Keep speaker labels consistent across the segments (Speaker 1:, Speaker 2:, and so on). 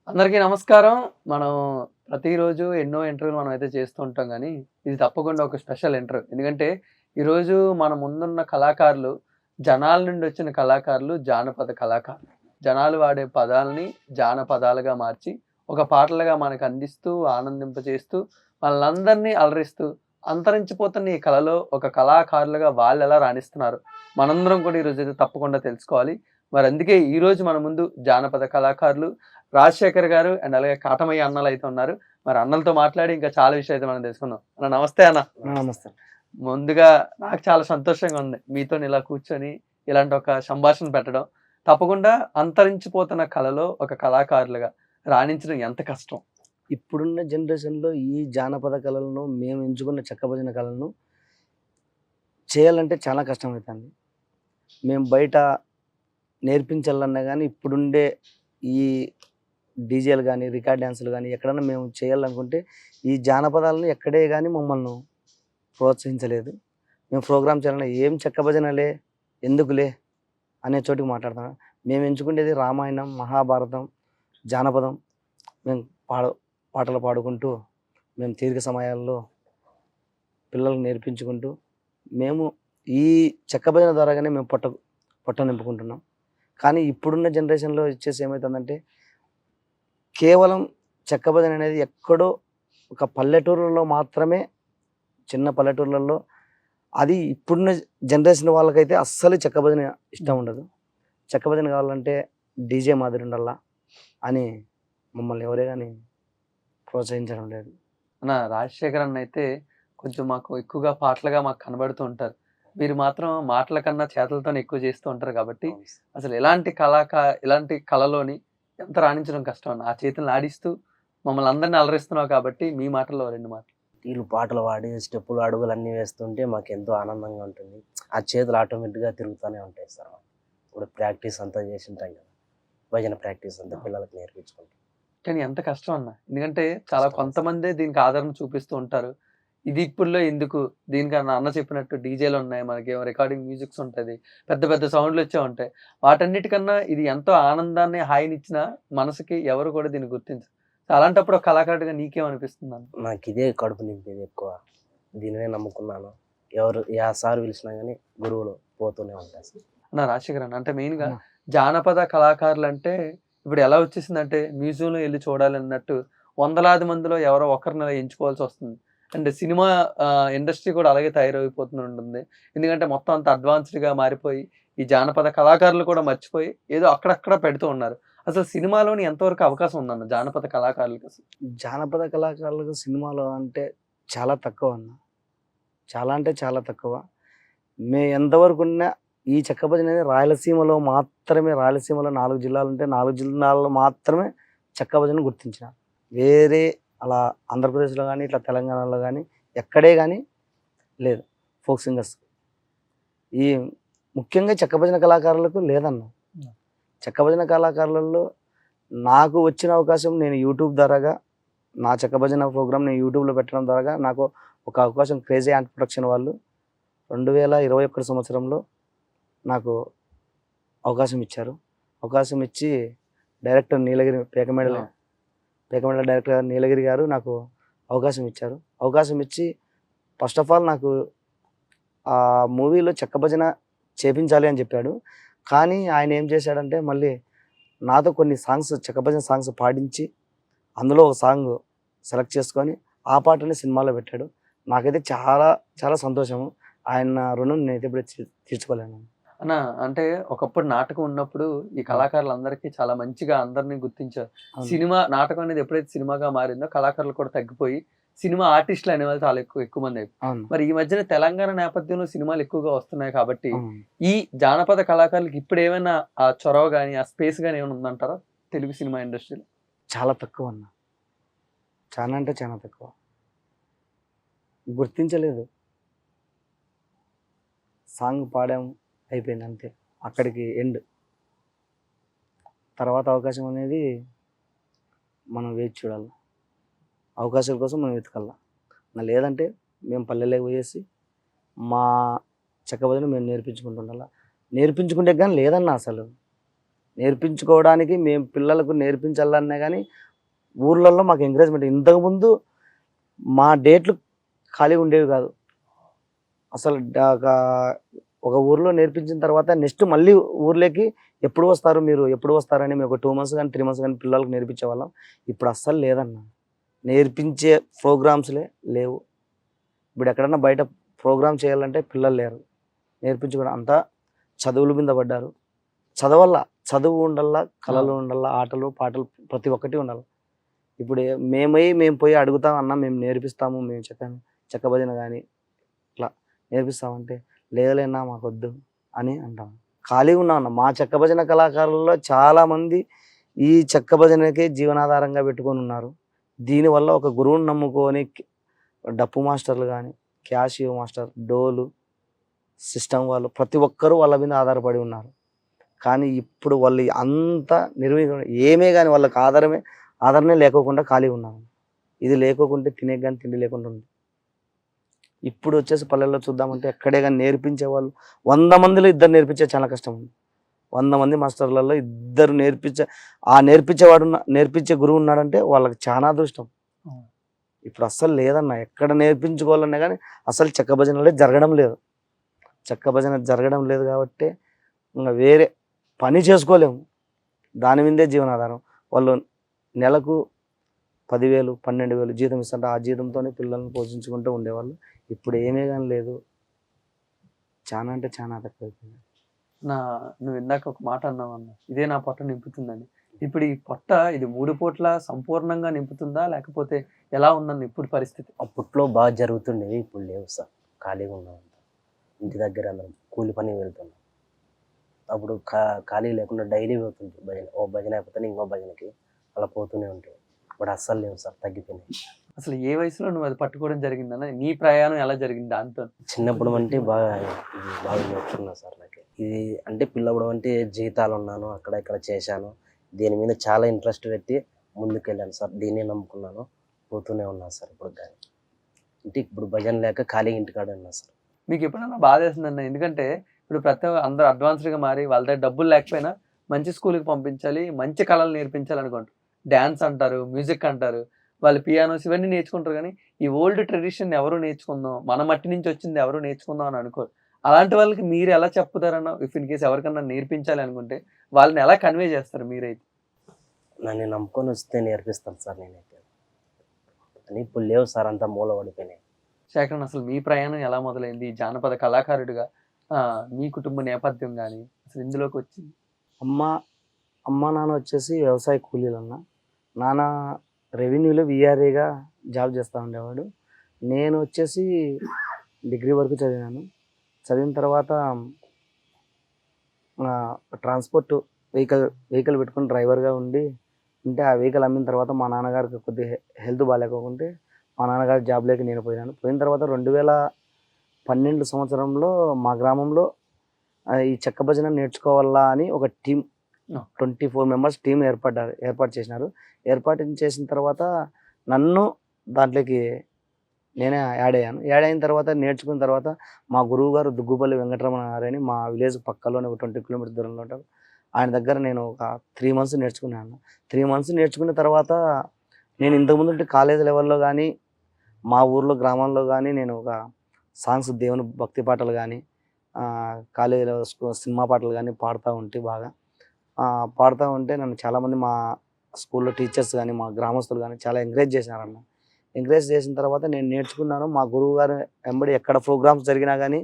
Speaker 1: అందరికీ నమస్కారం. మనం ప్రతిరోజు ఎన్నో ఇంటర్వ్యూలు మనమైతే చేస్తూ ఉంటాం గానీ, ఇది తప్పకుండా ఒక స్పెషల్ ఇంటర్వ్యూ. ఎందుకంటే, ఈరోజు మన ముందున్న కళాకారులు, జనాల నుండి వచ్చిన కళాకారులు, జానపద కళాకారులు. జనాలు వాడే పదాలని జానపదాలుగా మార్చి, ఒక పాటలుగా మనకు అందిస్తూ, ఆనందింపజేస్తూ, మనలందరినీ అలరిస్తూ, అంతరించిపోతున్న ఈ కళలో ఒక కళాకారులుగా వాళ్ళెలా రాణిస్తున్నారు, మనందరం కూడా ఈరోజైతే తప్పకుండా తెలుసుకోవాలి. మరందుకే ఈరోజు మన ముందు జానపద కళాకారులు రాజశేఖర్ గారు అండ్ అలాగే కాటమయ్య అన్నలు అయితే ఉన్నారు. మరి అన్నలతో మాట్లాడి ఇంకా చాలా విషయాలు అయితే మనం తెలుసుకుందాం. అన్న నమస్తే అన్న.
Speaker 2: నమస్తే.
Speaker 1: ముందుగా నాకు చాలా సంతోషంగా ఉంది మీతోని ఇలా కూర్చొని ఇలాంటి ఒక సంభాషణ పెట్టడం. తప్పకుండా అంతరించిపోతున్న కళలో ఒక కళాకారులుగా రాణించడం ఎంత కష్టం.
Speaker 2: ఇప్పుడున్న జనరేషన్‌లో ఈ జానపద కళలను మేము ఎంచుకున్న చెక్క భజన కళలను చేయాలంటే చాలా కష్టమైతంది. మేము బయట నేర్పించాలన్నా గానీ ఇప్పుడుండే ఈ డీజేలు గానీ, రికార్డ్ డాన్సులు గానీ ఎక్కడన్నా మేము చేయాలనుకుంటే ఈ జానపదాలను ఎక్కడే గానీ మమ్మల్ని ప్రోత్సహించలేదు. మేము ప్రోగ్రామ్ చేయాలన్నా ఏం చెక్క భజనలే, ఎందుకులే అనే చోటికి మాట్లాడతాం. మేము ఎంచుకునేది రామాయణం, మహాభారతం, జానపదం. మేము పాటలు పాడుకుంటూ, మేము తీరిక సమయాల్లో పిల్లలకు నేర్పించుకుంటూ, మేము ఈ చెక్క భజన ద్వారాగానే మేము పొట్ట నింపుకుంటున్నాం. కానీ ఇప్పుడున్న జనరేషన్‌లో వచ్చేసి ఏమైతుందంటే, కేవలం చెక్క భజన అనేది ఎక్కడో ఒక పల్లెటూరులలో మాత్రమే, చిన్న పల్లెటూర్లలో అది ఇప్పుడున్న జనరేషన్ వాళ్ళకైతే అస్సలు చెక్క భజన ఇష్టం ఉండదు. చెక్క భజన కావాలంటే డీజే మాదిరి ఉండాలా అని మమ్మల్ని ఎవరే గానీ ప్రోత్సహించడం లేదు.
Speaker 1: అన్న రాజశేఖర్ అన్న అయితే కొంచెం మాకు ఎక్కువగా పాటలుగా మాకు కనబడుతూ ఉంటారు. మీరు మాత్రం మాటల కన్నా చేతలతోనే ఎక్కువ చేస్తూ ఉంటారు కాబట్టి, అసలు ఇలాంటి కళలోని ఎంత రాణించడం కష్టం అన్న. ఆ చేతుల్ని ఆడిస్తూ మమ్మల్ని అందరిని అలరిస్తున్నావు కాబట్టి మీ మాటల్లో 2 మాటలు.
Speaker 3: వీళ్ళు పాటలు పాడి స్టెప్పులు, అడుగులు అన్నీ వేస్తుంటే మాకెంతో ఆనందంగా ఉంటుంది. ఆ చేతులు ఆటోమేటిక్‌గా తిరుగుతూనే ఉంటాయి సార్. ఇప్పుడు ప్రాక్టీస్ అంతా చేసింటాం కదా! భజన ప్రాక్టీస్ అంతా పిల్లలకి నేర్పించుకుంటాం.
Speaker 1: కానీ ఎంత కష్టం అన్న. ఎందుకంటే చాలా
Speaker 3: కష్టం.
Speaker 1: కొంతమందే దీనికి ఆదరణ చూపిస్తూ ఉంటారు. ఇది ఇప్పుడులో ఎందుకు? దీనికన్నా అన్న చెప్పినట్టు డీజేలున్నాయి. మనకేమో రికార్డింగ్ మ్యూజిక్స్ ఉంటది. పెద్ద పెద్ద సౌండ్‌లొచ్చే ఉంటాయి. వాటన్నిటికన్నా ఇది ఎంతో ఆనందాన్ని, హాయినిచ్చినా మనసుకి ఎవరు కూడా దీన్ని గుర్తించరు. సో అలాంటప్పుడు ఒక కళాకారుడిగా నీకేమనిపిస్తుందన్న?
Speaker 3: నాకిదే కడుపు నింపేది ఎక్కువ. దీనినే నమ్ముకున్నాను. సార్ పిలిచినా గానీ గురువులు పోతూనే ఉంటాయి సార్.
Speaker 1: అన్న రాజశేఖర్ అన్న అంటే మెయిన్‌గా
Speaker 2: అన్న.
Speaker 1: జానపద కళాకారులంటే ఇప్పుడు ఎలా వచ్చేసిందంటే మ్యూజియంలో ఎళ్లి చూడాలన్నట్టు వందలాది మందిలో ఎవరో ఒకరిని ఎంచుకోవాల్సొస్తుంది. అండ్ సినిమా ఇండస్ట్రీ కూడా అలాగే తయారైపోతుంటుంది. ఎందుకంటే మొత్తం అంతా అడ్వాన్స్డ్‌గా మారిపోయి ఈ జానపద కళాకారులు కూడా మర్చిపోయి ఏదో అక్కడక్కడ పెడుతూ ఉన్నారు. అసలు సినిమాలోని ఎంతవరకు అవకాశం ఉందన్న జానపద కళాకారులకి అసలు?
Speaker 2: జానపద కళాకారులకు సినిమాలో అంటే చాలా తక్కువ అన్న. చాలా అంటే చాలా తక్కువ. మేము ఎంతవరకున్నా ఈ చెక్క భజన అనేది రాయలసీమలో మాత్రమే, రాయలసీమలో 4 జిల్లాలుంటే 4 జిల్లాల్లో మాత్రమే చెక్క భజనను గుర్తించినారు. వేరే అలా ఆంధ్రప్రదేశ్‌లో గానీ, ఇట్లా తెలంగాణలో గానీ ఎక్కడే గానీ లేదు. Folk singers. ఈ ముఖ్యంగా చెక్క భజన కళాకారులకు లేదన్న. చెక్క భజన కళాకారులలో నాకు వచ్చిన అవకాశం నేను యూట్యూబ్ ద్వారాగా నా చెక్క భజన ప్రోగ్రామ్ నేను యూట్యూబ్‌లో పెట్టడం ద్వారాగా నాకు ఒక అవకాశం క్రేజీ యాంట్ ప్రొడక్షన్ వాళ్ళు 2021 సంవత్సరంలో నాకు అవకాశం ఇచ్చారు. అవకాశం ఇచ్చి డైరెక్టర్ నీలగిరి పేకమేడల డైరెక్టర్ గారు నీలగిరి గారు నాకు అవకాశం ఇచ్చారు. అవకాశం ఇచ్చి ఫస్ట్ ఆఫ్ ఆల్ నాకు ఆ మూవీలో చెక్క భజన చేపించాలి అని చెప్పాడు. కానీ ఆయన ఏం చేశాడంటే మళ్ళీ నాతో కొన్ని సాంగ్స్ చెక్క భజన సాంగ్స్ పాడించి అందులో ఒక సాంగ్ సెలెక్ట్ చేసుకొని ఆ పాటని సినిమాలో పెట్టాడు. నాకైతే చాలా చాలా సంతోషము. ఆయన రుణం నేనైతే ఎప్పుడు తీర్చుకోలేను.
Speaker 1: అన్న అంటే ఒకప్పుడు నాటకం ఉన్నప్పుడు ఈ కళాకారులందరికీ చాలా మంచిగా అందరిని గుర్తించారు.
Speaker 2: అవును.
Speaker 1: సినిమా నాటకం అనేది ఎప్పుడైతే సినిమాగా మారిందో కళాకారులు కూడా తగ్గిపోయి సినిమా ఆర్టిస్టులు అనేవాళ్ళు చాలా ఎక్కువ మంది అయిపోయారు.
Speaker 2: అవును.
Speaker 1: మరి ఈ మధ్యన తెలంగాణ నేపథ్యంలో సినిమాలు ఎక్కువగా వస్తున్నాయి కాబట్టి
Speaker 2: అవును.
Speaker 1: ఈ జానపద కళాకారులకు ఇప్పుడు ఏమైనా ఆ చొరవ గానీ, ఆ స్పేస్ గానీ ఏమైనా ఉందంటారా తెలుగు సినిమా ఇండస్ట్రీలో?
Speaker 2: చాలా తక్కువ అన్న. చాలా అంటే చాలా తక్కువ. గుర్తించలేదు. సాంగ్ పాడాము అయిపోయింది అంతే. అక్కడికి ఎండ్. తర్వాత అవకాశం అనేది మనం వేచి చూడాలి. అవకాశాల కోసం మనం వెతకాల. లేదంటే మేము పల్లెల్లోకి పోయేసి మా చెక్క భజన మేము నేర్పించుకుంటుండాల. నేర్పించుకుంటే కానీ లేదన్న అసలు. నేర్పించుకోవడానికి మేము పిల్లలకు నేర్పించాలన్నా కానీ ఊర్లలో మాకు ఎంకరేజ్మెంట్. ఇంతకుముందు మా డేట్లు ఖాళీ ఉండేవి కాదు అసలు. ఒక ఊర్లో నేర్పించిన తర్వాత నెక్స్ట్ మళ్ళీ ఊర్లోకి ఎప్పుడు వస్తారు మీరు, ఎప్పుడు వస్తారని మేము ఒక 2 months కానీ 3 months కానీ పిల్లలకు నేర్పించే వాళ్ళం. ఇప్పుడు అస్సలు లేదన్న, నేర్పించే ప్రోగ్రామ్స్లే లేవు. ఇప్పుడు ఎక్కడన్నా బయట ప్రోగ్రామ్ చేయాలంటే పిల్లలు లేరు, నేర్పించుకోవడం అంతా చదువుల మీద పడ్డారు. చదువు ఉండాలా, కళలు ఉండాలా, ఆటలు పాటలు ప్రతి ఒక్కటి ఉండాలి. ఇప్పుడు మేము పోయి అడుగుతాం అన్న మేము నేర్పిస్తాము, మేము చెక్క భజన కానీ ఇట్లా నేర్పిస్తామంటే లేదలేనా మాకొద్దు అని అంటాం. ఖాళీగా ఉన్నాం అన్న. మా చెక్క భజన కళాకారుల్లో చాలామంది ఈ చెక్క భజనకే జీవనాధారంగా పెట్టుకొని ఉన్నారు. దీనివల్ల ఒక గురువుని నమ్ముకొని డప్పు మాస్టర్లు కానీ, క్యాషియో మాస్టర్, డోలు సిస్టమ్ వాళ్ళు ప్రతి ఒక్కరూ వాళ్ళ మీద ఆధారపడి ఉన్నారు. కానీ ఇప్పుడు వాళ్ళు అంత ఏమే కానీ వాళ్ళకి ఆధారమే లేకోకుండా ఖాళీ ఉన్నారు. ఇది లేకోకుంటే తినే కానీ తిండి లేకుండా ఉంది. ఇప్పుడు వచ్చేసి పల్లెల్లో చూద్దామంటే ఎక్కడే కానీ నేర్పించే వాళ్ళు 100 మందిలో 2 నేర్పించే చాలా కష్టం ఉంది. 100 మంది మాస్టర్లలో 2 నేర్పించే గురువు ఉన్నాడంటే వాళ్ళకి చాలా అదృష్టం. ఇప్పుడు అస్సలు లేదన్న, ఎక్కడ నేర్పించుకోవాలన్నా కానీ అసలు చెక్క భజనలే జరగడం లేదు. చెక్క భజన జరగడం లేదు కాబట్టి ఇంకా వేరే పని చేసుకోలేము, దాని మీదే జీవనాధారం. వాళ్ళు నెలకు 10,000 12,000 జీతం ఇస్తుంటే ఆ జీతంతోనే పిల్లల్ని పోషించుకుంటూ ఉండేవాళ్ళు. ఇప్పుడు ఏమీ కానీ లేదు, చాలా అంటే చాలా తక్కువైపోయింది.
Speaker 1: నువ్వు ఇందాక ఒక మాట అన్నావు అన్న, ఇదే నా పొట్ట నింపుతుందని. ఇప్పుడు ఈ పొట్ట ఇది 3 పూట్ల సంపూర్ణంగా నింపుతుందా, లేకపోతే ఎలా ఉందన్న ఇప్పుడు పరిస్థితి?
Speaker 3: అప్పట్లో బాగా జరుగుతుండేవి, ఇప్పుడు లేవు సార్. ఖాళీగా ఉన్నాం, ఇంటి దగ్గర అందరం కూలి పని వెళ్తున్నాం. అప్పుడు ఖాళీ లేకుండా డైలీ పోతుంటాయి భజన. ఓ భజన అయిపోతే ఇంకో భజనకి అలా పోతూనే ఉంటాయి. ఇప్పుడు అస్సలు లేవు సార్, తగ్గిపోయినాయి.
Speaker 1: అసలు ఏ వయసులో నువ్వు అది పట్టుకోవడం జరిగిందన్న? నీ ప్రయాణం ఎలా జరిగింది దాంతో?
Speaker 3: చిన్నప్పుడు అంటే బాగా నేర్చుకున్నా సార్. నాకు ఇది అంటే పిల్లప్పుడు అంటే జీతాలు ఉన్నాను, అక్కడ ఇక్కడ చేశాను, దీని మీద చాలా ఇంట్రెస్ట్ పెట్టి ముందుకు వెళ్ళాను సార్. దీన్నే నమ్ముకున్నాను, పోతూనే ఉన్నాను సార్. ఇప్పుడు కానీ అంటే ఇప్పుడు భజన లేక ఖాళీగా ఇంటికాడ ఉన్నా సార్.
Speaker 1: మీకు ఎప్పుడైనా బాధ వేస్తుందన్న? ఎందుకంటే ఇప్పుడు అందరూ అడ్వాన్స్డ్గా మారి వాళ్ళ దగ్గర డబ్బులు లేకపోయినా మంచి స్కూల్కి పంపించాలి, మంచి కళలు నేర్పించాలి అనుకుంటారు. డ్యాన్స్ అంటారు, మ్యూజిక్ అంటారు, వాళ్ళు పియానోస్ ఇవన్నీ నేర్చుకుంటారు. కానీ ఈ ఓల్డ్ ట్రెడిషన్ ఎవరు నేర్చుకుందాం, మన మట్టి నుంచి వచ్చింది ఎవరు నేర్చుకుందాం అని అనుకోరు. అలాంటి వాళ్ళకి మీరు ఎలా చెప్పుతారన్న? ఇఫ్ ఇన్ కేసు ఎవరికన్నా నేర్పించాలి అనుకుంటే వాళ్ళని ఎలా కన్వే చేస్తారు మీరైతే?
Speaker 3: నన్ను నమ్ముకొని వస్తే నేర్పిస్తాను సార్ నేనైతే. అని ఇప్పుడు లేవు సార్, అంతా మూల పడిపోయినాయి.
Speaker 1: శేఖరన్, అసలు మీ ప్రయాణం ఎలా మొదలైంది జానపద కళాకారుడిగా? మీ కుటుంబ నేపథ్యం కానీ అసలు ఇందులోకి వచ్చింది?
Speaker 2: అమ్మ నాన్న వచ్చేసి వ్యవసాయ కూలీలు అన్న. నాన్న రెవెన్యూలో విఆర్ఏగా జాబ్ చేస్తూ ఉండేవాడు. నేను వచ్చేసి డిగ్రీ వరకు చదివాను. చదివిన తర్వాత ట్రాన్స్పోర్ట్ వెహికల్ పెట్టుకుని డ్రైవర్గా ఉంటే ఆ వెహికల్ అమ్మిన తర్వాత మా నాన్నగారికి కొద్దిగా హెల్త్ బాగాలేకుంటే మా నాన్నగారి జాబ్లోకి నేను పోయినాను. పోయిన తర్వాత 2012 సంవత్సరంలో మా గ్రామంలో ఈ చెక్క భజన నేర్చుకోవాలా అని ఒక టీం 24 members టీం ఏర్పాటు చేసినారు. ఏర్పాటు చేసిన తర్వాత నన్ను దాంట్లోకి నేనే యాడ్ అయ్యాను. యాడ్ అయిన తర్వాత నేర్చుకున్న తర్వాత మా గురువు గారు దుగ్గుపల్లి వెంకటరమణ గారని మా విలేజ్ పక్కలోనే ఒక 20 kilometers దూరంలో ఉంటారు. ఆయన దగ్గర నేను ఒక 3 months నేర్చుకున్నాను. 3 months నేర్చుకున్న తర్వాత నేను ఇంతకుముందు కాలేజ్ లెవెల్లో కానీ మా ఊర్లో గ్రామాల్లో కానీ నేను ఒక సాంగ్స్ దేవుని భక్తి పాటలు కానీ కాలేజీలో సినిమా పాటలు కానీ పాడుతూ ఉంటే నన్ను చాలామంది మా స్కూల్లో టీచర్స్ కానీ మా గ్రామస్తులు కానీ చాలా ఎంకరేజ్ చేసినారన్న. ఎంకరేజ్ చేసిన తర్వాత నేను నేర్చుకున్నాను. మా గురువు గారు వెంబడి ఎక్కడ ప్రోగ్రామ్స్ జరిగినా కానీ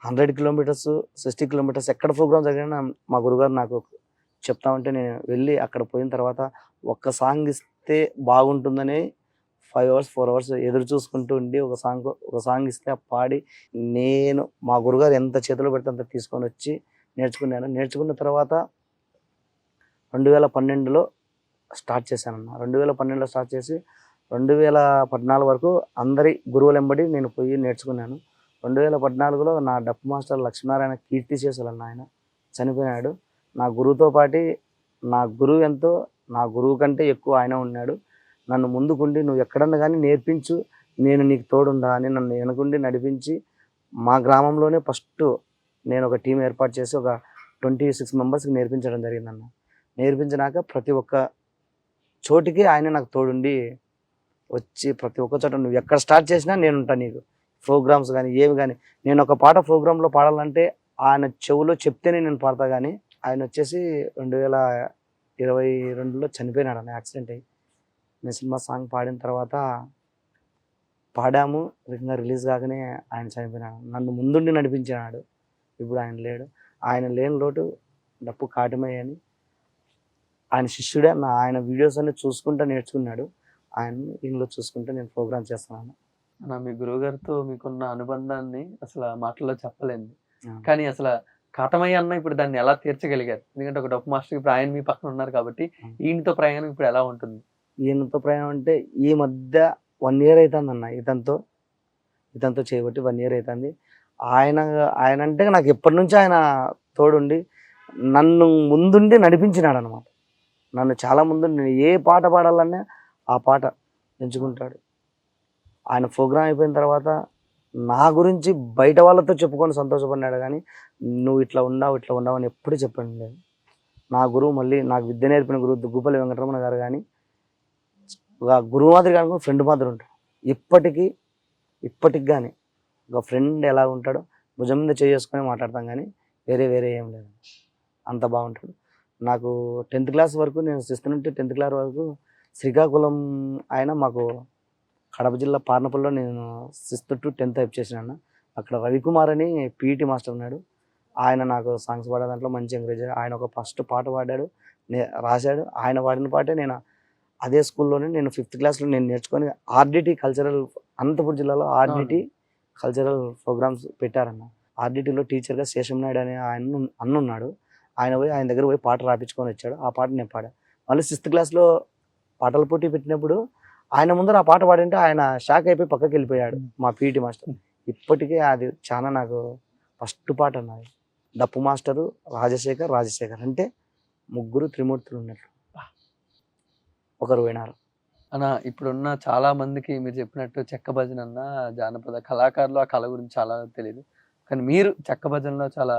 Speaker 2: 100 kilometers 60 kilometers ఎక్కడ ప్రోగ్రామ్ జరిగినా మా గురువుగారు నాకు చెప్తా ఉంటే నేను వెళ్ళి అక్కడ పోయిన తర్వాత ఒక్క సాంగ్ ఇస్తే బాగుంటుందని 5 hours 4 hours ఎదురు చూసుకుంటూ ఉండి ఒక సాంగ్ ఇస్తే పాడి నేను మా గురుగారు ఎంత చేతిలో పెడితే అంత తీసుకొని వచ్చి నేర్చుకున్నాను. నేర్చుకున్న తర్వాత 2012లో స్టార్ట్ చేశానన్న. 2012లో స్టార్ట్ చేసి 2014 వరకు అందరి గురువులు వెంబడి నేను పోయి నేర్చుకున్నాను. 2014లో నా డప్పు మాస్టర్ లక్ష్మీనారాయణ కీర్తిశేషులన్న, ఆయన చనిపోయినాడు. నా గురువుతో పాటు నా గురువు ఎంతో, నా గురువు కంటే ఎక్కువ ఆయన ఉన్నాడు. నన్ను ముందుకుండి నువ్వు ఎక్కడన్నా కానీ నేర్పించు, నేను నీకు తోడుండా అని నన్ను వెనుకుండి నడిపించి మా గ్రామంలోనే ఫస్ట్ నేను ఒక టీం ఏర్పాటు చేసి ఒక 26 మెంబర్స్కి నేర్పించడం జరిగిందన్న. నేర్పించినాక ప్రతి ఒక్క చోటికి ఆయన నాకు తోడుండి వచ్చి ప్రతి ఒక్క చోట నువ్వు ఎక్కడ స్టార్ట్ చేసినా నేను ఉంటాను నీకు. ప్రోగ్రామ్స్ కానీ ఏమి కానీ, నేను ఒక పాట ప్రోగ్రాంలో పాడాలంటే ఆయన చెవులో చెప్తేనే నేను పాడతా. కానీ ఆయన వచ్చేసి 2022లో చనిపోయినాడు అన్న, యాక్సిడెంట్ అయ్యి. నేను సినిమా సాంగ్ పాడిన తర్వాత పాడాము, ఇంకా రిలీజ్ కాగానే ఆయన చనిపోయినాడు. నన్ను ముందుండి నడిపించినాడు. ఇప్పుడు ఆయన లేడు. ఆయన లేని లోటు డప్పు కాటమయ్య అని ఆయన శిష్యుడే. ఆయన వీడియోస్ అన్ని చూసుకుంటూ నేర్చుకున్నాడు. ఆయన ఇంట్లో చూసుకుంటూ నేను ప్రోగ్రామ్ చేస్తున్నాను.
Speaker 1: మీ గురువుగారితో మీకున్న అనుబంధాన్ని అసలు మాటల్లో చెప్పలేండి.
Speaker 2: ఆ.
Speaker 1: కానీ అసలు కాటమయ్య అన్న ఇప్పుడు దాన్ని ఎలా తీర్చగలిగారు? ఎందుకంటే ఒక డప్పు మాస్టర్ ఇప్పుడు ఆయన మీ పక్కన ఉన్నారు కాబట్టి ఈయనతో ప్రయాణం ఇప్పుడు ఎలా ఉంటుంది?
Speaker 2: ఈయనతో ప్రయాణం అంటే ఈ మధ్య 1 year అవుతుంది అన్న. ఇతనితో చేయబట్టి 1 year అవుతుంది. ఆయన అంటే నాకు ఎప్పటి నుంచి ఆయన తోడుండి నన్ను ముందుండి నడిపించినాడు అనమాట. నన్ను చాలా ముందు నేను ఏ పాట పాడాలన్నా ఆ పాట ఎంచుకుంటాడు. ఆయన ప్రోగ్రామ్ అయిపోయిన తర్వాత నా గురించి బయట వాళ్ళతో చెప్పుకొని సంతోషపడినాడు. కానీ నువ్వు ఇట్లా ఉన్నావు అని ఎప్పుడు చెప్పండి లేదు. నా గురువు, మళ్ళీ నాకు విద్య నేర్పిన గురువు దుగ్గుపల్లి వెంకటరమణ గారు కానీ ఒక గురువు మాదిరి కానీ ఫ్రెండ్ మాదిరి ఉంటాడు. ఇప్పటికి కానీ ఒక ఫ్రెండ్ ఎలా ఉంటాడో భుజం మీద చేసుకొని మాట్లాడతాం. కానీ వేరే ఏం లేదు. అంత బాగుంటాడు. నాకు 10th class వరకు, నేను 6th నుండి 10th class వరకు శ్రీకాకుళం ఆయన మాకు కడప జిల్లా పార్నపల్లిలో నేను 6th to 10th టైప్ చేసినాను. అక్కడ రవికుమార్ అని పీఈటీ మాస్టర్ ఉన్నాడు. ఆయన నాకు సాంగ్స్ పాడే దాంట్లో మంచి ఎంకరేజ్. ఆయన ఒక ఫస్ట్ పాట పాడాడు, రాశాడు. ఆయన పాడిన పాటే నేను అదే స్కూల్లోనే నేను 5th classలో నేను నేర్చుకొని ఆర్డిటి కల్చరల్, అనంతపురం జిల్లాలో ఆర్డిటి కల్చరల్ ప్రోగ్రామ్స్ పెట్టారన్న. ఆర్డిటిలో టీచర్గా శేషం నాయుడు అనే ఆయన అన్నున్నాడు. ఆయన దగ్గర పోయి పాట రాపించుకొని వచ్చాడు. ఆ పాట నేను పాడా. మళ్ళీ 6th classలో పాటల పోటీ పెట్టినప్పుడు ఆయన ముందర ఆ పాట పాడింటే ఆయన షాక్ అయిపోయి పక్కకి వెళ్ళిపోయాడు మా పీఈటీ మాస్టర్. ఇప్పటికే అది చాలా నాకు ఫస్ట్ పాట అన్నది. డప్పు మాస్టరు రాజశేఖర్ అంటే ముగ్గురు త్రిమూర్తులు ఉన్నట్లు ఒకరు వినారు
Speaker 1: అన్న. ఇప్పుడున్న చాలా మందికి మీరు చెప్పినట్టు చెక్క భజన అన్న, జానపద కళాకారులు ఆ కళ గురించి చాలా తెలియదు. కానీ మీరు చెక్క భజనలో చాలా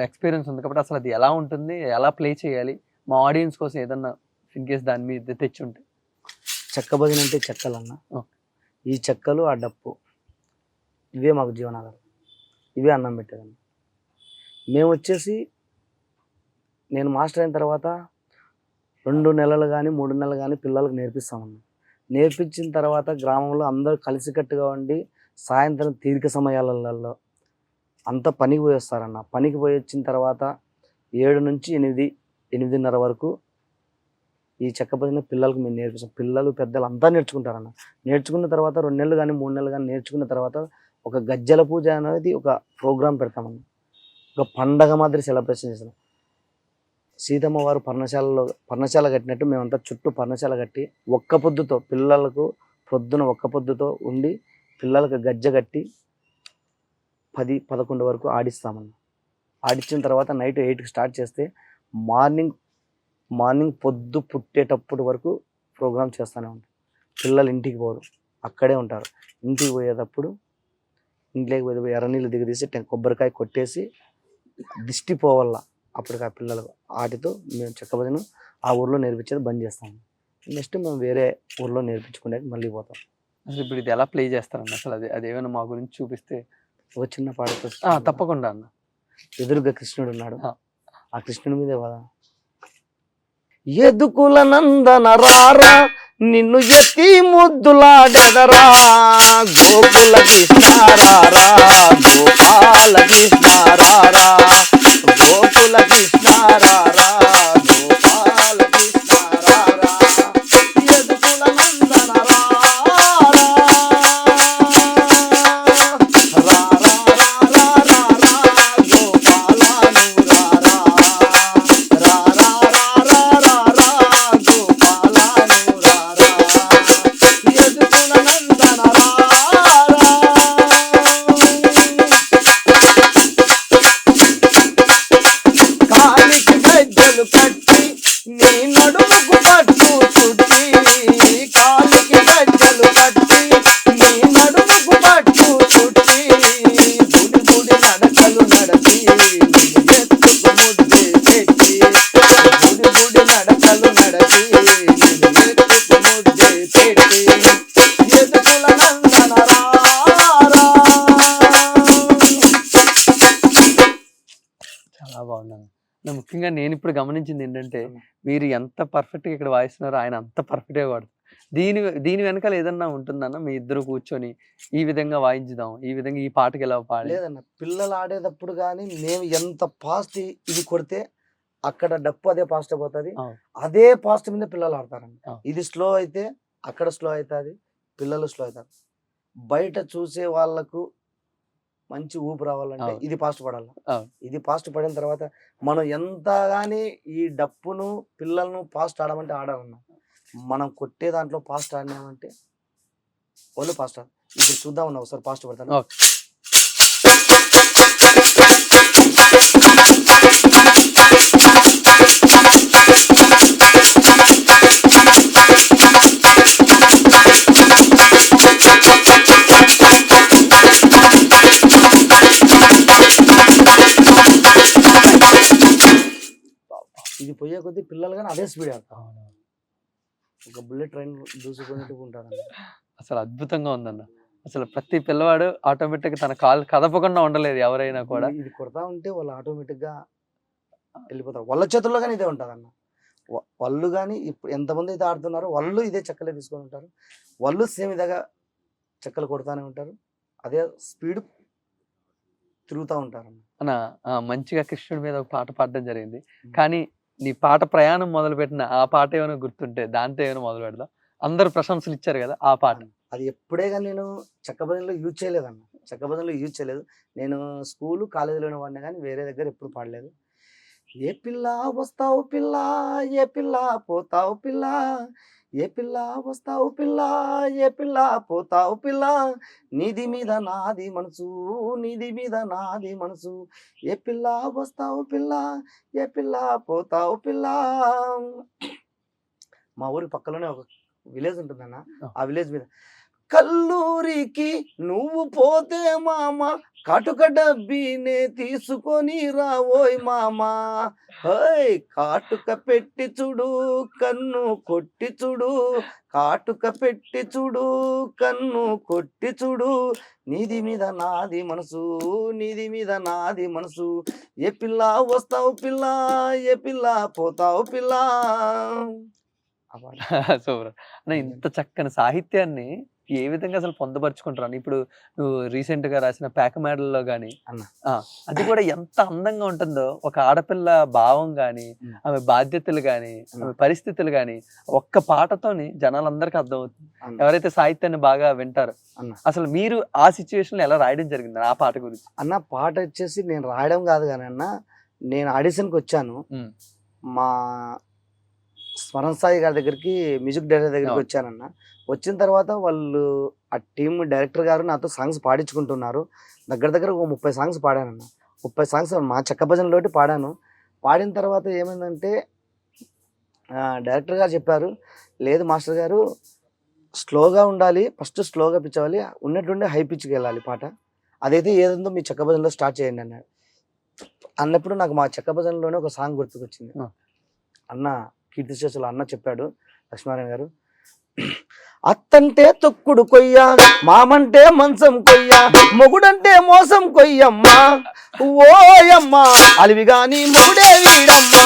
Speaker 1: ఎక్స్పీరియన్స్ ఉంది కాబట్టి అసలు అది ఎలా ఉంటుంది, ఎలా ప్లే చేయాలి, మా ఆడియన్స్ కోసం ఏదన్నా ఇన్ కేస్ దాని మీద తెచ్చి ఉంటే.
Speaker 2: చెక్క భజన అంటే చెక్కలన్న. ఈ చెక్కలు, ఆ డప్పు, ఇవే మాకు జీవనాధారం. ఇవే అన్నం పెట్టేదన్న. మేము వచ్చేసి నేను మాస్టర్ అయిన తర్వాత 2 నెలలు కానీ 3 నెలలు కానీ పిల్లలకు నేర్పిస్తామన్నా. నేర్పించిన తర్వాత గ్రామంలో అందరూ కలిసికట్టుగా ఉండి సాయంత్రం తీరిక సమయాలలో అంతా పనికి పోయి వస్తారన్న. పనికి పోయి వచ్చిన తర్వాత 7 నుంచి 8:30 వరకు ఈ చెక్క భజన పిల్లలకు మేము నేర్పిస్తాం. పిల్లలు పెద్దలు అంతా నేర్చుకుంటారన్న. నేర్చుకున్న తర్వాత 2 నెలలు కానీ 3 నెలలు కానీ నేర్చుకున్న తర్వాత ఒక గజ్జల పూజ అనేది ఒక ప్రోగ్రాం పెడతామన్న. ఒక పండగ మాదిరి సెలబ్రేషన్ చేస్తాం. సీతమ్మ వారు పర్ణశాల కట్టినట్టు మేమంతా చుట్టూ పర్ణశాల కట్టి ఒక్క పొద్దుతో పిల్లలకు పొద్దున ఒక్క పొద్దుతో ఉండి పిల్లలకు గజ్జ కట్టి 10-11 వరకు ఆడిస్తామన్న. ఆడించిన తర్వాత నైట్ 8కి స్టార్ట్ చేస్తే మార్నింగ్ పొద్దు పుట్టేటప్పుడు వరకు ప్రోగ్రామ్ చేస్తూనే ఉంటాం. పిల్లలు ఇంటికి పోరు, అక్కడే ఉంటారు. ఇంటికి పోయేటప్పుడు ఇంట్లోకి పోయి ఎర్రనీళ్ళు దిగదీసి కొబ్బరికాయ కొట్టేసి దిష్టి పోవల్ల అప్పటికి ఆ పిల్లలకు. వాటితో మేము చెక్క భజన ఆ ఊర్లో నేర్పించేది బంద్ చేస్తాము. నెక్స్ట్ మేము వేరే ఊర్లో నేర్పించుకునేది మళ్ళీ పోతాం.
Speaker 1: అసలు ఇప్పుడు ఇది ఎలా ప్లే చేస్తారన్న? అసలు అదేమైనా మా గురించి చూపిస్తే.
Speaker 2: ఒక చిన్న పాటతో
Speaker 1: తప్పకుండా అన్న.
Speaker 2: ఎదురుగా కృష్ణుడు ఉన్నాడు, ఆ కృష్ణుడి మీదే కదా. ఎదుకుల నందన రారా నిన్ను ఎత్తి ముద్దులాడెదరా, గోకుల కృష్ణారారా గోపాల కృష్ణారారా, గోకుల కృష్ణారారా గోపాల కృష్ణారారా, ఎదుకుల నందన కట్టి
Speaker 1: నేను ఇప్పుడు గమనించింది ఏంటంటే
Speaker 2: అన్న.
Speaker 1: మీరు ఎంత పర్ఫెక్ట్గా ఇక్కడ వాయిస్తున్నారో ఆయన అంత పర్ఫెక్ట్గా వాడుతారు. దీని దీని వెనకాల ఏదన్నా ఉంటుందన్న మీ ఇద్దరు కూర్చొని ఈ విధంగా వాయించుదాం, ఈ విధంగా ఈ పాటకి ఎలా పాడి
Speaker 2: లేదన్న, పిల్లలు ఆడేటప్పుడు కానీ మేము ఎంత ఫాస్ట్ ఇది కొడితే అక్కడ డప్పు అదే ఫాస్ట్ అయిపోతుంది,
Speaker 1: అవును.
Speaker 2: అదే ఫాస్ట్ మీద పిల్లలు ఆడతారండి.
Speaker 1: అవును.
Speaker 2: ఇది స్లో అయితే అక్కడ స్లో అవుతుంది, పిల్లలు స్లో అవుతారు. బయట చూసే వాళ్ళకు మంచి ఊపు రావాలంటే
Speaker 1: అవును.
Speaker 2: ఇది ఫాస్ట్ పడాలి.
Speaker 1: అవును.
Speaker 2: ఇది ఫాస్ట్ పడిన తర్వాత మనం ఎంత కానీ ఈ డప్పును పిల్లలను ఫాస్ట్ ఆడమంటే ఆడాలన్నా, మనం కొట్టే దాంట్లో ఫాస్ట్ ఆడినామంటే వాళ్ళు ఫాస్ట్ ఆడాలి. ఇప్పుడు చూద్దామన్నా ఒకసారి ఫాస్ట్ పడతాను.
Speaker 1: ఓకే.
Speaker 2: ఇది పోయే కొద్దీ పిల్లలు కానీ అదే స్పీడ్ ఆడతారు.
Speaker 1: అవునవును.
Speaker 2: ఒక బుల్లెట్ ట్రైన్ దూసుకున్నట్టు ఉంటారు.
Speaker 1: అసలు అద్భుతంగా ఉందన్న. అసలు ప్రతి పిల్లవాడు ఆటోమేటిక్గా తన కాలు కదపకుండా ఉండలేదు ఎవరైనా కూడా.
Speaker 2: ఇది కొడతా ఉంటే వాళ్ళు ఆటోమేటిక్ గా వెళ్ళిపోతారు. వాళ్ళ చేతుల్లో కానీ ఇదే ఉంటుంది అన్న. వాళ్ళు కానీ ఇప్పుడు ఎంతమంది అయితే ఆడుతున్నారో వాళ్ళు ఇదే చెక్కలే తీసుకొని ఉంటారు. వాళ్ళు సేమ్ ఇదిగా చెక్కలు కొడతానే ఉంటారు. అదే స్పీడ్ తిరుగుతూ ఉంటారు అన్న.
Speaker 1: అన్న మంచిగా కృష్ణుడి మీద ఒక పాట పాడడం జరిగింది. కానీ నీ పాట ప్రయాణం మొదలుపెట్టిన ఆ పాట ఏమైనా గుర్తుంటే దాంతో ఏమైనా మొదలు పెడదాం. అందరూ ప్రశంసలు ఇచ్చారు కదా ఆ పాట.
Speaker 2: అది ఎప్పుడే కానీ నేను చెక్క భజనలో యూజ్ చేయలేదన్న. చెక్క భజనలో యూజ్ చేయలేదు. నేను స్కూలు కాలేజీలోనే వాడినా కానీ వేరే దగ్గర ఎప్పుడు పాడలేదు. ఏ పిల్ల వస్తావు పిల్ల, ఏ పిల్ల పోతావు పిల్ల, ఏ పిల్ల వస్తావు పిల్ల, ఏ పిల్ల పోతావు పిల్ల, నీది మీద నాది మనసు, నీది మీద నాది మనసు, ఏ పిల్ల వస్తావు పిల్ల, ఏ పిల్ల పోతావు పిల్ల. మా ఊరి పక్కలోనే ఒక విలేజ్ ఉంటుందన్న. ఆ విలేజ్ మీద కల్లూరికి నువ్వు పోతే మామ, కాటుక డబ్బీనే తీసుకొని రావోయ్ మామ, హోయ్ కాటుక పెట్టి చూడు కన్ను కొట్టి చూడు, కాటుక పెట్టి చూడు కన్ను కొట్టి చూడు, నీది మీద నాది మనసు, నీది మీద నాది మనసు, ఏ పిల్ల వస్తావు పిల్ల, ఏ పిల్ల పోతావు పిల్ల.
Speaker 1: సూపర్ అన్న. ఇంత చక్కని సాహిత్యాన్ని ఏ విధంగా అసలు పొందపరుచుకుంటారు? ఇప్పుడు నువ్వు రీసెంట్ గా రాసిన పేకమేడల్లో గానీ
Speaker 2: అన్న.
Speaker 1: అది కూడా ఎంత అందంగా ఉంటుందో. ఒక ఆడపిల్ల భావం గాని, ఆమె బాధ్యతలు గాని, ఆమె పరిస్థితులు గాని ఒక్క పాటతోని జనాలందరికీ అర్థమవుతుంది, ఎవరైతే సాహిత్యాన్ని బాగా వింటారు.
Speaker 2: అన్న.
Speaker 1: అసలు మీరు ఆ సిచ్యువేషన్ లో ఎలా రాయడం జరిగింది ఆ పాట గురించి?
Speaker 2: అన్న పాట వచ్చేసి నేను రాయడం కాదు కానీ అన్న, నేను ఆడిషన్కి వచ్చాను. మా స్మరణ్ సాయి గారి దగ్గరికి, మ్యూజిక్ డైరెక్టర్ దగ్గరికి వచ్చానన్న. వచ్చిన తర్వాత వాళ్ళు ఆ టీమ్ డైరెక్టర్ గారు నాతో సాంగ్స్ పాడించుకుంటున్నారు. దగ్గర దగ్గర ఒక 30 సాంగ్స్ పాడానన్న. 30 సాంగ్స్ మా చెక్క భజనలోటి పాడాను. పాడిన తర్వాత ఏమైందంటే డైరెక్టర్ గారు చెప్పారు, లేదు మాస్టర్ గారు స్లోగా ఉండాలి, ఫస్ట్ స్లోగా పిచ్ అవ్వాలి, ఉన్నట్టుండి హై పిచ్కి వెళ్ళాలి పాట, అదైతే ఏదో మీ చెక్క భజనలో స్టార్ట్ చేయండి అన్నాడు. అన్నప్పుడు నాకు మా చెక్క భజనలోనే ఒక సాంగ్ గుర్తుకొచ్చింది. అన్న కీర్తిశేషులు అన్న చెప్పాడు, లక్ష్మీనారాయణ గారు, అత్తంటే తొక్కుడు కొయ్య, మామంటే మంచం కొయ్య, మొగుడంటే మోసం కొయ్యమ్మా, ఓయమ్మా అలివి గాని మొగుడే వీడమ్మా,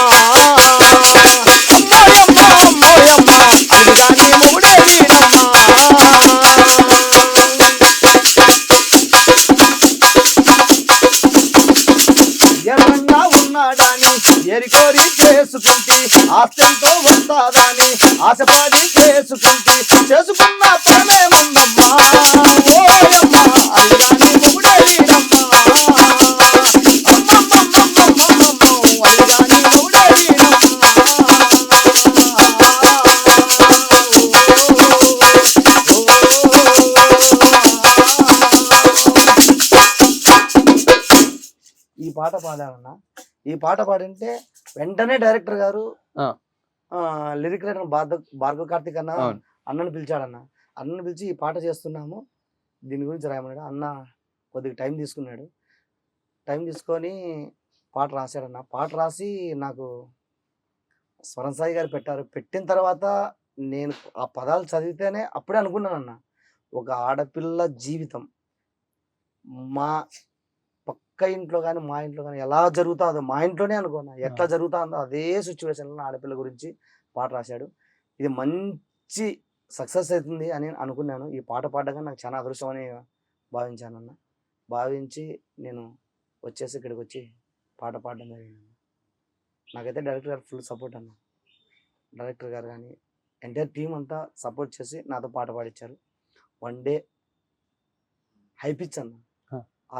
Speaker 2: అమ్మోయమ్మా అమ్మోయమ్మా అలివి గాని మొగుడే వీడమ్మా. ఎర్రంగా ఉన్నాడాని ఎరికోరి చేసుకుంటే, ఆస్తంతో వస్తాదని ఆశపడి చేసుకుంటే, చేసుకున్న పరమే ముందమ్మా, ఓయమ్మా అల్లిగాని మొగుడే వీడమ్మా, అమ్మమ్మమ్మమ్మమ్మమ్మమ్మో అల్లిగాని మొగుడే వీడమ్మా. ఈ పాట పాడానన్నా. ఈ పాట పాడింటే వెంటనే డైరెక్టర్ గారు లిరిక్ రైటర్ భార్గవ్ కార్తిక్ అన్న అన్నను పిలిచాడన్న. అన్నను పిలిచి ఈ పాట చేస్తున్నాము, దీని గురించి రాయమన్నాడు. అన్న కొద్దిగా టైం తీసుకున్నాడు. టైం తీసుకొని పాట రాశాడన్న. పాట రాసి నాకు స్వరం సాయి గారు పెట్టారు. పెట్టిన తర్వాత నేను ఆ పదాలు చదివితేనే అప్పుడే అనుకున్నానన్న, ఒక ఆడపిల్ల జీవితం మా పక్క పక్క ఇంట్లో కానీ మా ఇంట్లో కానీ ఎలా జరుగుతుందో మా ఇంట్లోనే అనుకున్నా ఎట్లా జరుగుతుందో అదే సిచ్యువేషన్లో ఆడపిల్ల గురించి పాట రాశాడు. ఇది మంచి సక్సెస్ అవుతుంది అని అనుకున్నాను. ఈ పాట పాడగా నాకు చాలా అదృష్టం అని భావించానన్న. భావించి నేను వచ్చేసి ఇక్కడికి వచ్చి పాట పాడడం జరిగింది. నాకైతే డైరెక్టర్ గారు ఫుల్ సపోర్ట్ అన్న. డైరెక్టర్ గారు కానీ ఎంటైర్ టీం అంతా సపోర్ట్ చేసి నాతో పాట పాడించారు. వన్ డే హై పిచ్ అన్న,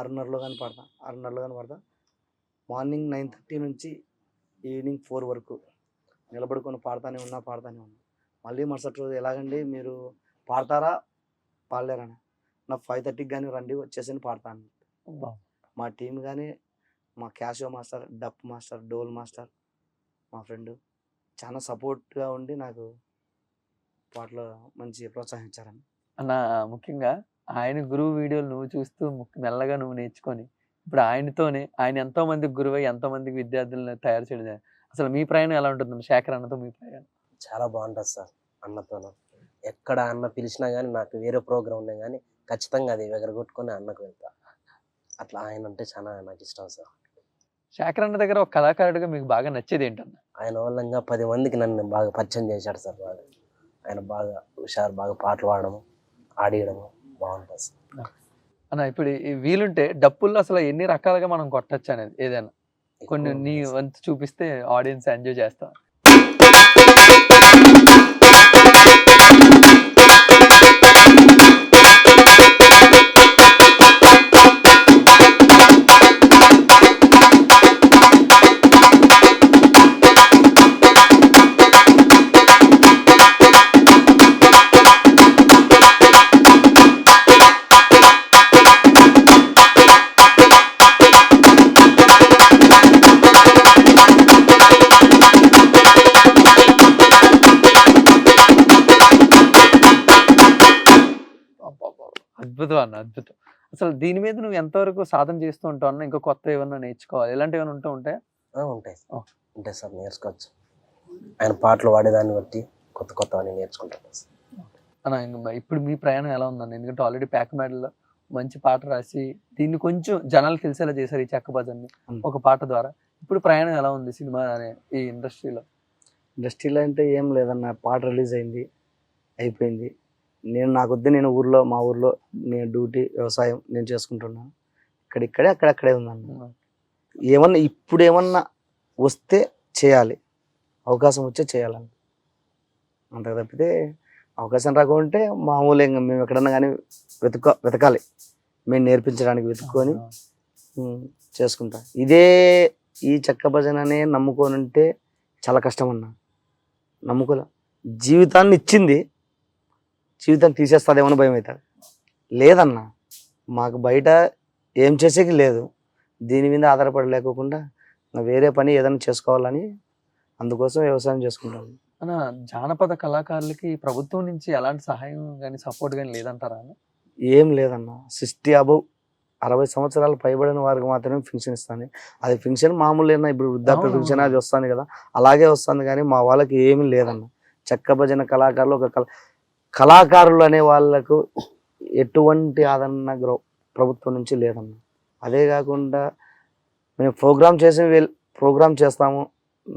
Speaker 2: 6:30లో కానీ పాడతా, 6:30లో కానీ పాడతా. మార్నింగ్ 9:30 నుంచి ఈవినింగ్ 4 వరకు నిలబడుకొని పాడుతూనే ఉన్నా. మళ్ళీ మరుసటి రోజు ఎలాగండి మీరు పాడతారా పాడలేరని, నా 5:30కి కానీ రండి వచ్చేసి పాడతాను. మా టీం కానీ మా క్యాషియో మాస్టర్, డప్ మాస్టర్, డోల్ మాస్టర్, మా ఫ్రెండ్ చాలా సపోర్ట్గా ఉండి నాకు పాటలో మంచి ప్రోత్సహించారని.
Speaker 1: అన్న ముఖ్యంగా ఆయన గురువు వీడియోలు నువ్వు చూస్తూ మెల్లగా నువ్వు నేర్చుకొని ఇప్పుడు ఆయన ఎంతో మందికి గురువై ఎంతో మందికి విద్యార్థులను తయారు చేయడం. అసలు మీ ప్రయాణం ఎలా ఉంటుంది శేఖర్ అన్నతో? మీ ప్రయాణం
Speaker 3: చాలా బాగుంటుంది సార్. అన్నతోనూ ఎక్కడ అన్న పిలిచినా కానీ నాకు వేరే ప్రోగ్రామ్ ఉన్నా కానీ ఖచ్చితంగా అది ఎగరగొట్టుకొని అన్నకు వెళ్తా. అట్లా ఆయన అంటే చాలా నాకు ఇష్టం సార్.
Speaker 1: శేఖర్ అన్న దగ్గర ఒక కళాకారుడిగా మీకు బాగా నచ్చేది ఏంటన్న?
Speaker 3: ఆయన వల్లంగా 10 మందికి నన్ను బాగా పరిచయం చేశాడు సార్. ఆయన బాగా హుషారు, బాగా పాటలు పాడడము, ఆడియడము బాగుంటుంది సార్.
Speaker 1: అన్న ఇప్పుడు వీలుంటే డప్పుల్లో అసలు ఎన్ని రకాలుగా మనం కొట్టచ్చు అనేది ఏదైనా కొన్ని నీ వంతు చూపిస్తే ఆడియన్స్ ఎంజాయ్ చేస్తాం. అద్భుతం అన్న, అద్భుతం. అసలు దీని మీద నువ్వు ఎంతవరకు సాధన చేస్తూ ఉంటావు అన్న? ఇంకా కొత్త ఏమన్నా నేర్చుకోవాలి, ఇలాంటివి ఏమైనా ఉంటాయి?
Speaker 3: ఉంటాయి సార్, నేర్చుకోవచ్చు. ఆయన పాటలు వాడేదాన్ని బట్టి కొత్త అని నేర్చుకుంటాను
Speaker 1: అన్న. ఇప్పుడు మీ ప్రయాణం ఎలా ఉందన్న? ఎందుకంటే ఆల్రెడీ ప్యాక్ మేడల్లో మంచి పాట రాసి దీన్ని కొంచెం జనాలు తెలిసేలా చేశారు ఈ చెక్క భజన్ని ఒక పాట ద్వారా. ఇప్పుడు ప్రయాణం ఎలా ఉంది సినిమా అనే ఈ ఇండస్ట్రీలో?
Speaker 2: అంటే ఏం లేదన్న, పాట రిలీజ్ అయింది, అయిపోయింది. నేను మా ఊర్లో నేను డ్యూటీ వ్యవసాయం నేను చేసుకుంటున్నాను. అక్కడక్కడే ఉందన్న. ఏమన్నా వస్తే చేయాలి, అవకాశం వచ్చే చేయాలని, అంతకు తప్పితే అవకాశం రాకుంటే మామూలు ఇంకా మేము ఎక్కడన్నా కానీ వెతకాలి, మేము నేర్పించడానికి వెతుక్కొని చేసుకుంటా. ఈ చెక్క భజననే నమ్ముకొని ఉంటే చాలా కష్టం అన్న. నమ్ముకోలే, జీవితాన్ని ఇచ్చింది, జీవితాన్ని తీసేస్తుందేమో భయం అవుతుంది. లేదన్న, మాకు బయట ఏం చేసేకి లేదు, దీని మీద ఆధారపడి లేకోకుండా వేరే పని ఏదైనా చేసుకోవాలని అందుకోసం వ్యవసాయం చేసుకుంటాను.
Speaker 1: అన్న, జానపద కళాకారులకి ప్రభుత్వం నుంచి ఎలాంటి సహాయం కానీ సపోర్ట్ కానీ లేదంటారా?
Speaker 2: ఏం లేదన్న. 60 above 60 సంవత్సరాలు పైబడిన వారికి మాత్రమే పెన్షన్ ఇస్తాను. అది పెన్షన్ మామూలు ఇప్పుడు వృద్ధాప్య పెన్షన్ అది వస్తుంది కదా, అలాగే వస్తుంది. కానీ మా వాళ్ళకి ఏమీ లేదన్న. చెక్క భజన కళాకారులు కళాకారులు అనే వాళ్ళకు ఎటువంటి ఆదరణ ప్రభుత్వం నుంచి లేదన్న. అదే కాకుండా మేము ప్రోగ్రామ్ చేస్తాము,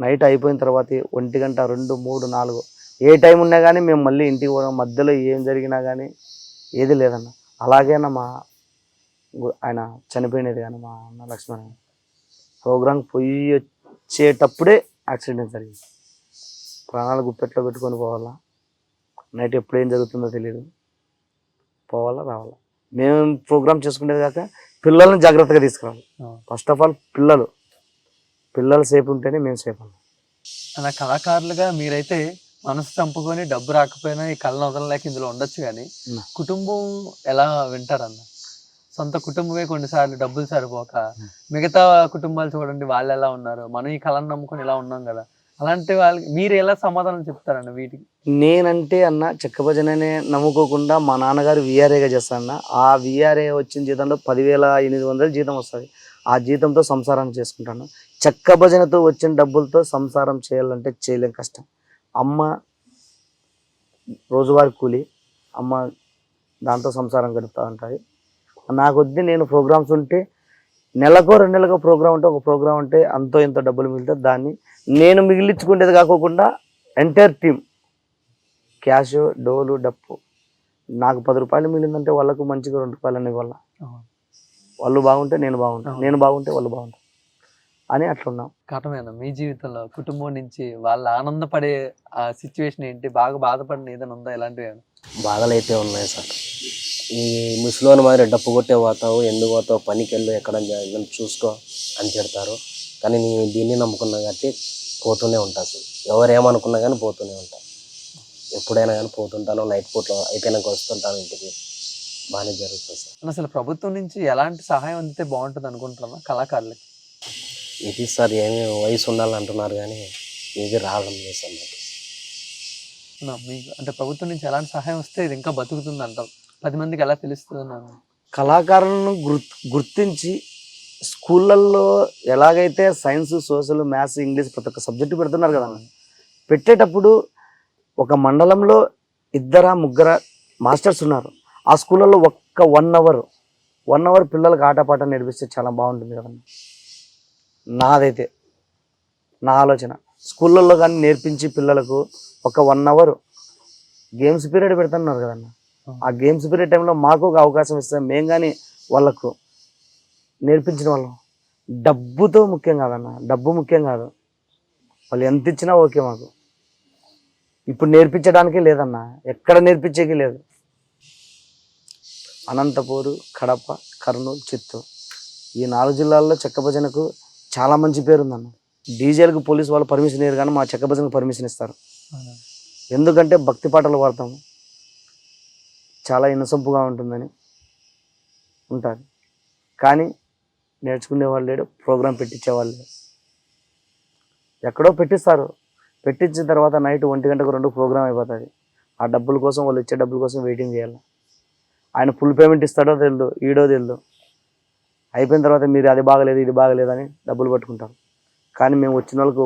Speaker 2: నైట్ అయిపోయిన తర్వాత 1 గంట 2, 3, 4 ఏ టైం ఉన్నా కానీ మేము మళ్ళీ ఇంటికి పోవడం, మధ్యలో ఏం జరిగినా కానీ ఏది లేదన్న. అలాగేనా ఆయన చనిపోయినది కానీ మా అన్న లక్ష్మణ్ ప్రోగ్రాం పోయి వచ్చేటప్పుడే యాక్సిడెంట్ జరిగింది. ప్రాణాలు గుప్పెట్లో పెట్టుకొని పోవాలా, నైట్ ఎప్పుడు ఏం జరుగుతుందో తెలియదు, పోవాలా రావాలా. మేము ప్రోగ్రామ్ చేసుకునేది కాక పిల్లల్ని జాగ్రత్తగా తీసుకురావాలి. ఫస్ట్ ఆఫ్ ఆల్ పిల్లలు సేఫ్ ఉంటేనే మేము సేఫ్ అన్నాం.
Speaker 1: అలా కళాకారులుగా మీరైతే మనసు చంపుకొని డబ్బు రాకపోయినా ఈ కళను వదలలేక ఇందులో ఉండొచ్చు, కానీ కుటుంబం ఎలా వింటారన్న? సొంత కుటుంబమే కొన్నిసార్లు డబ్బులు సరిపోక మిగతా కుటుంబాలు చూడండి వాళ్ళు ఎలా ఉన్నారు, మనం ఈ కళను నమ్ముకొని ఇలా ఉన్నాం కదా, అలాంటి వాళ్ళకి మీరు ఎలా సమాధానం చెప్తారన్న వీటికి?
Speaker 2: నేనంటే అన్న చెక్క భజననే నమ్ముకోకుండా మా నాన్నగారు విఆర్ఏగా చేస్తానన్న. ఆ విఆర్ఏ వచ్చిన జీతంలో 10,800 జీతం వస్తుంది. ఆ జీతంతో సంసారం చేసుకుంటాను. చెక్క భజనతో వచ్చిన డబ్బులతో సంసారం చేయాలంటే చేయలేం, కష్టం. అమ్మ రోజువారి కూలి, అమ్మ దాంతో సంసారం గడుపుతూ ఉంటుంది. నాకొద్ది నేను ప్రోగ్రామ్స్ ఉంటే నెలకో 2 నెలలకో ప్రోగ్రామ్ ఉంటే ఒక ప్రోగ్రామ్ ఉంటే అంతో ఎంతో డబ్బులు మిగిలితే దాన్ని నేను మిగిలించుకునేది కాకోకుండా ఎంటైర్ టీం క్యాష్ డోలు డప్పు నాకు 10 రూపాయలు మిగిలిందంటే వాళ్ళకు మంచిగా 2 రూపాయలు అనే వాళ్ళ వాళ్ళు బాగుంటే నేను బాగుంటాను, నేను బాగుంటే వాళ్ళు బాగుంటారు అని అట్లా ఉన్నాం.
Speaker 1: కటమేనా మీ జీవితంలో కుటుంబం నుంచి వాళ్ళు ఆనందపడే ఆ సిచ్యువేషన్ ఏంటి? బాగా బాధపడిన ఏదైనా ఉందా? ఎలాంటివి?
Speaker 3: బాధలు అయితే ఉన్నాయి సార్. ఈ ముసలోని మాదిరి డప్పు కొట్టే పోతావు, ఎందుకు పోతావు, పనికి వెళ్ళు, ఎక్కడ చూసుకో అని తిడతారు. కానీ నేను దీన్ని నమ్ముకున్నా కాబట్టి పోతూనే ఉంటాను సార్. ఎవరేమనుకున్నా కానీ పోతూనే ఉంటాను. ఎప్పుడైనా కానీ పోతుంటాను. నైట్ పూట్లో అయిపోయినాక వస్తుంటాను ఇంటికి. బాగానే జరుగుతుంది సార్.
Speaker 1: అసలు ప్రభుత్వం నుంచి ఎలాంటి సహాయం అందితే బాగుంటుంది అనుకుంటున్నా కళాకారులకి?
Speaker 3: ఇది సార్ ఏమి వయసు ఉండాలంటున్నారు కానీ ఇది రావడం లేదు సార్ నాకు.
Speaker 1: మీకు అంటే ప్రభుత్వం నుంచి ఎలాంటి సహాయం వస్తే ఇది ఇంకా బతుకుతుంది అంటాం? 10 మందికి ఎలా తెలుస్తుంది?
Speaker 2: కళాకారులను గుర్తించి స్కూళ్ళల్లో ఎలాగైతే సైన్స్, సోషల్, మ్యాథ్స్, ఇంగ్లీష్ ప్రతి ఒక్క సబ్జెక్టు పెడుతున్నారు కదా, పెట్టేటప్పుడు ఒక మండలంలో 2-3 మాస్టర్స్ ఉన్నారు. ఆ స్కూళ్ళల్లో ఒక్క 1 అవర్ పిల్లలకు ఆటపాట నేర్పిస్తే చాలా బాగుంటుంది కదన్న. నాదైతే నా ఆలోచన స్కూళ్ళల్లో కానీ నేర్పించి పిల్లలకు ఒక 1 అవర్ గేమ్స్ పీరియడ్ పెడుతున్నారు కదన్న. ఆ గేమ్స్ పీరియడ్ టైంలో మాకు ఒక అవకాశం ఇస్తే మేము కానీ వాళ్ళకు నేర్పించిన వాళ్ళం. డబ్బుతో ముఖ్యం కాదన్న, డబ్బు ముఖ్యం కాదు, వాళ్ళు ఎంత ఇచ్చినా ఓకే మాకు. ఇప్పుడు నేర్పించడానికే లేదన్న, ఎక్కడ నేర్పించేకి లేదు. అనంతపూరు, కడప, కర్నూలు, చిత్తూరు ఈ 4 జిల్లాల్లో చెక్క భజనకు చాలా మంచి పేరు ఉందన్న. డీజేలకు పోలీసు వాళ్ళు పర్మిషన్ ఇయ్యరు కానీ మా చెక్క భజనకు పర్మిషన్ ఇస్తారు. ఎందుకంటే భక్తి పాటలు పాడతాము, చాలా ఇన్నసొంపుగా ఉంటుందని ఉంటుంది. కానీ నేర్చుకునేవాళ్ళు లేడు, ప్రోగ్రాం పెట్టించేవాళ్ళు లేడు. ఎక్కడో పెట్టిస్తారు, పెట్టించిన తర్వాత నైట్ 1 గంటకు 2 ప్రోగ్రామ్ అయిపోతుంది. ఆ డబ్బుల కోసం, వాళ్ళు ఇచ్చే డబ్బుల కోసం వెయిటింగ్ చేయాలి. ఆయన ఫుల్ పేమెంట్ ఇస్తాడో తెలియదు, ఈడో తెలియదు. అయిపోయిన తర్వాత మీరు అది బాగలేదు, ఇది బాగలేదు అని డబ్బులు పట్టుకుంటారు. కానీ మేము వచ్చిన వాళ్ళకు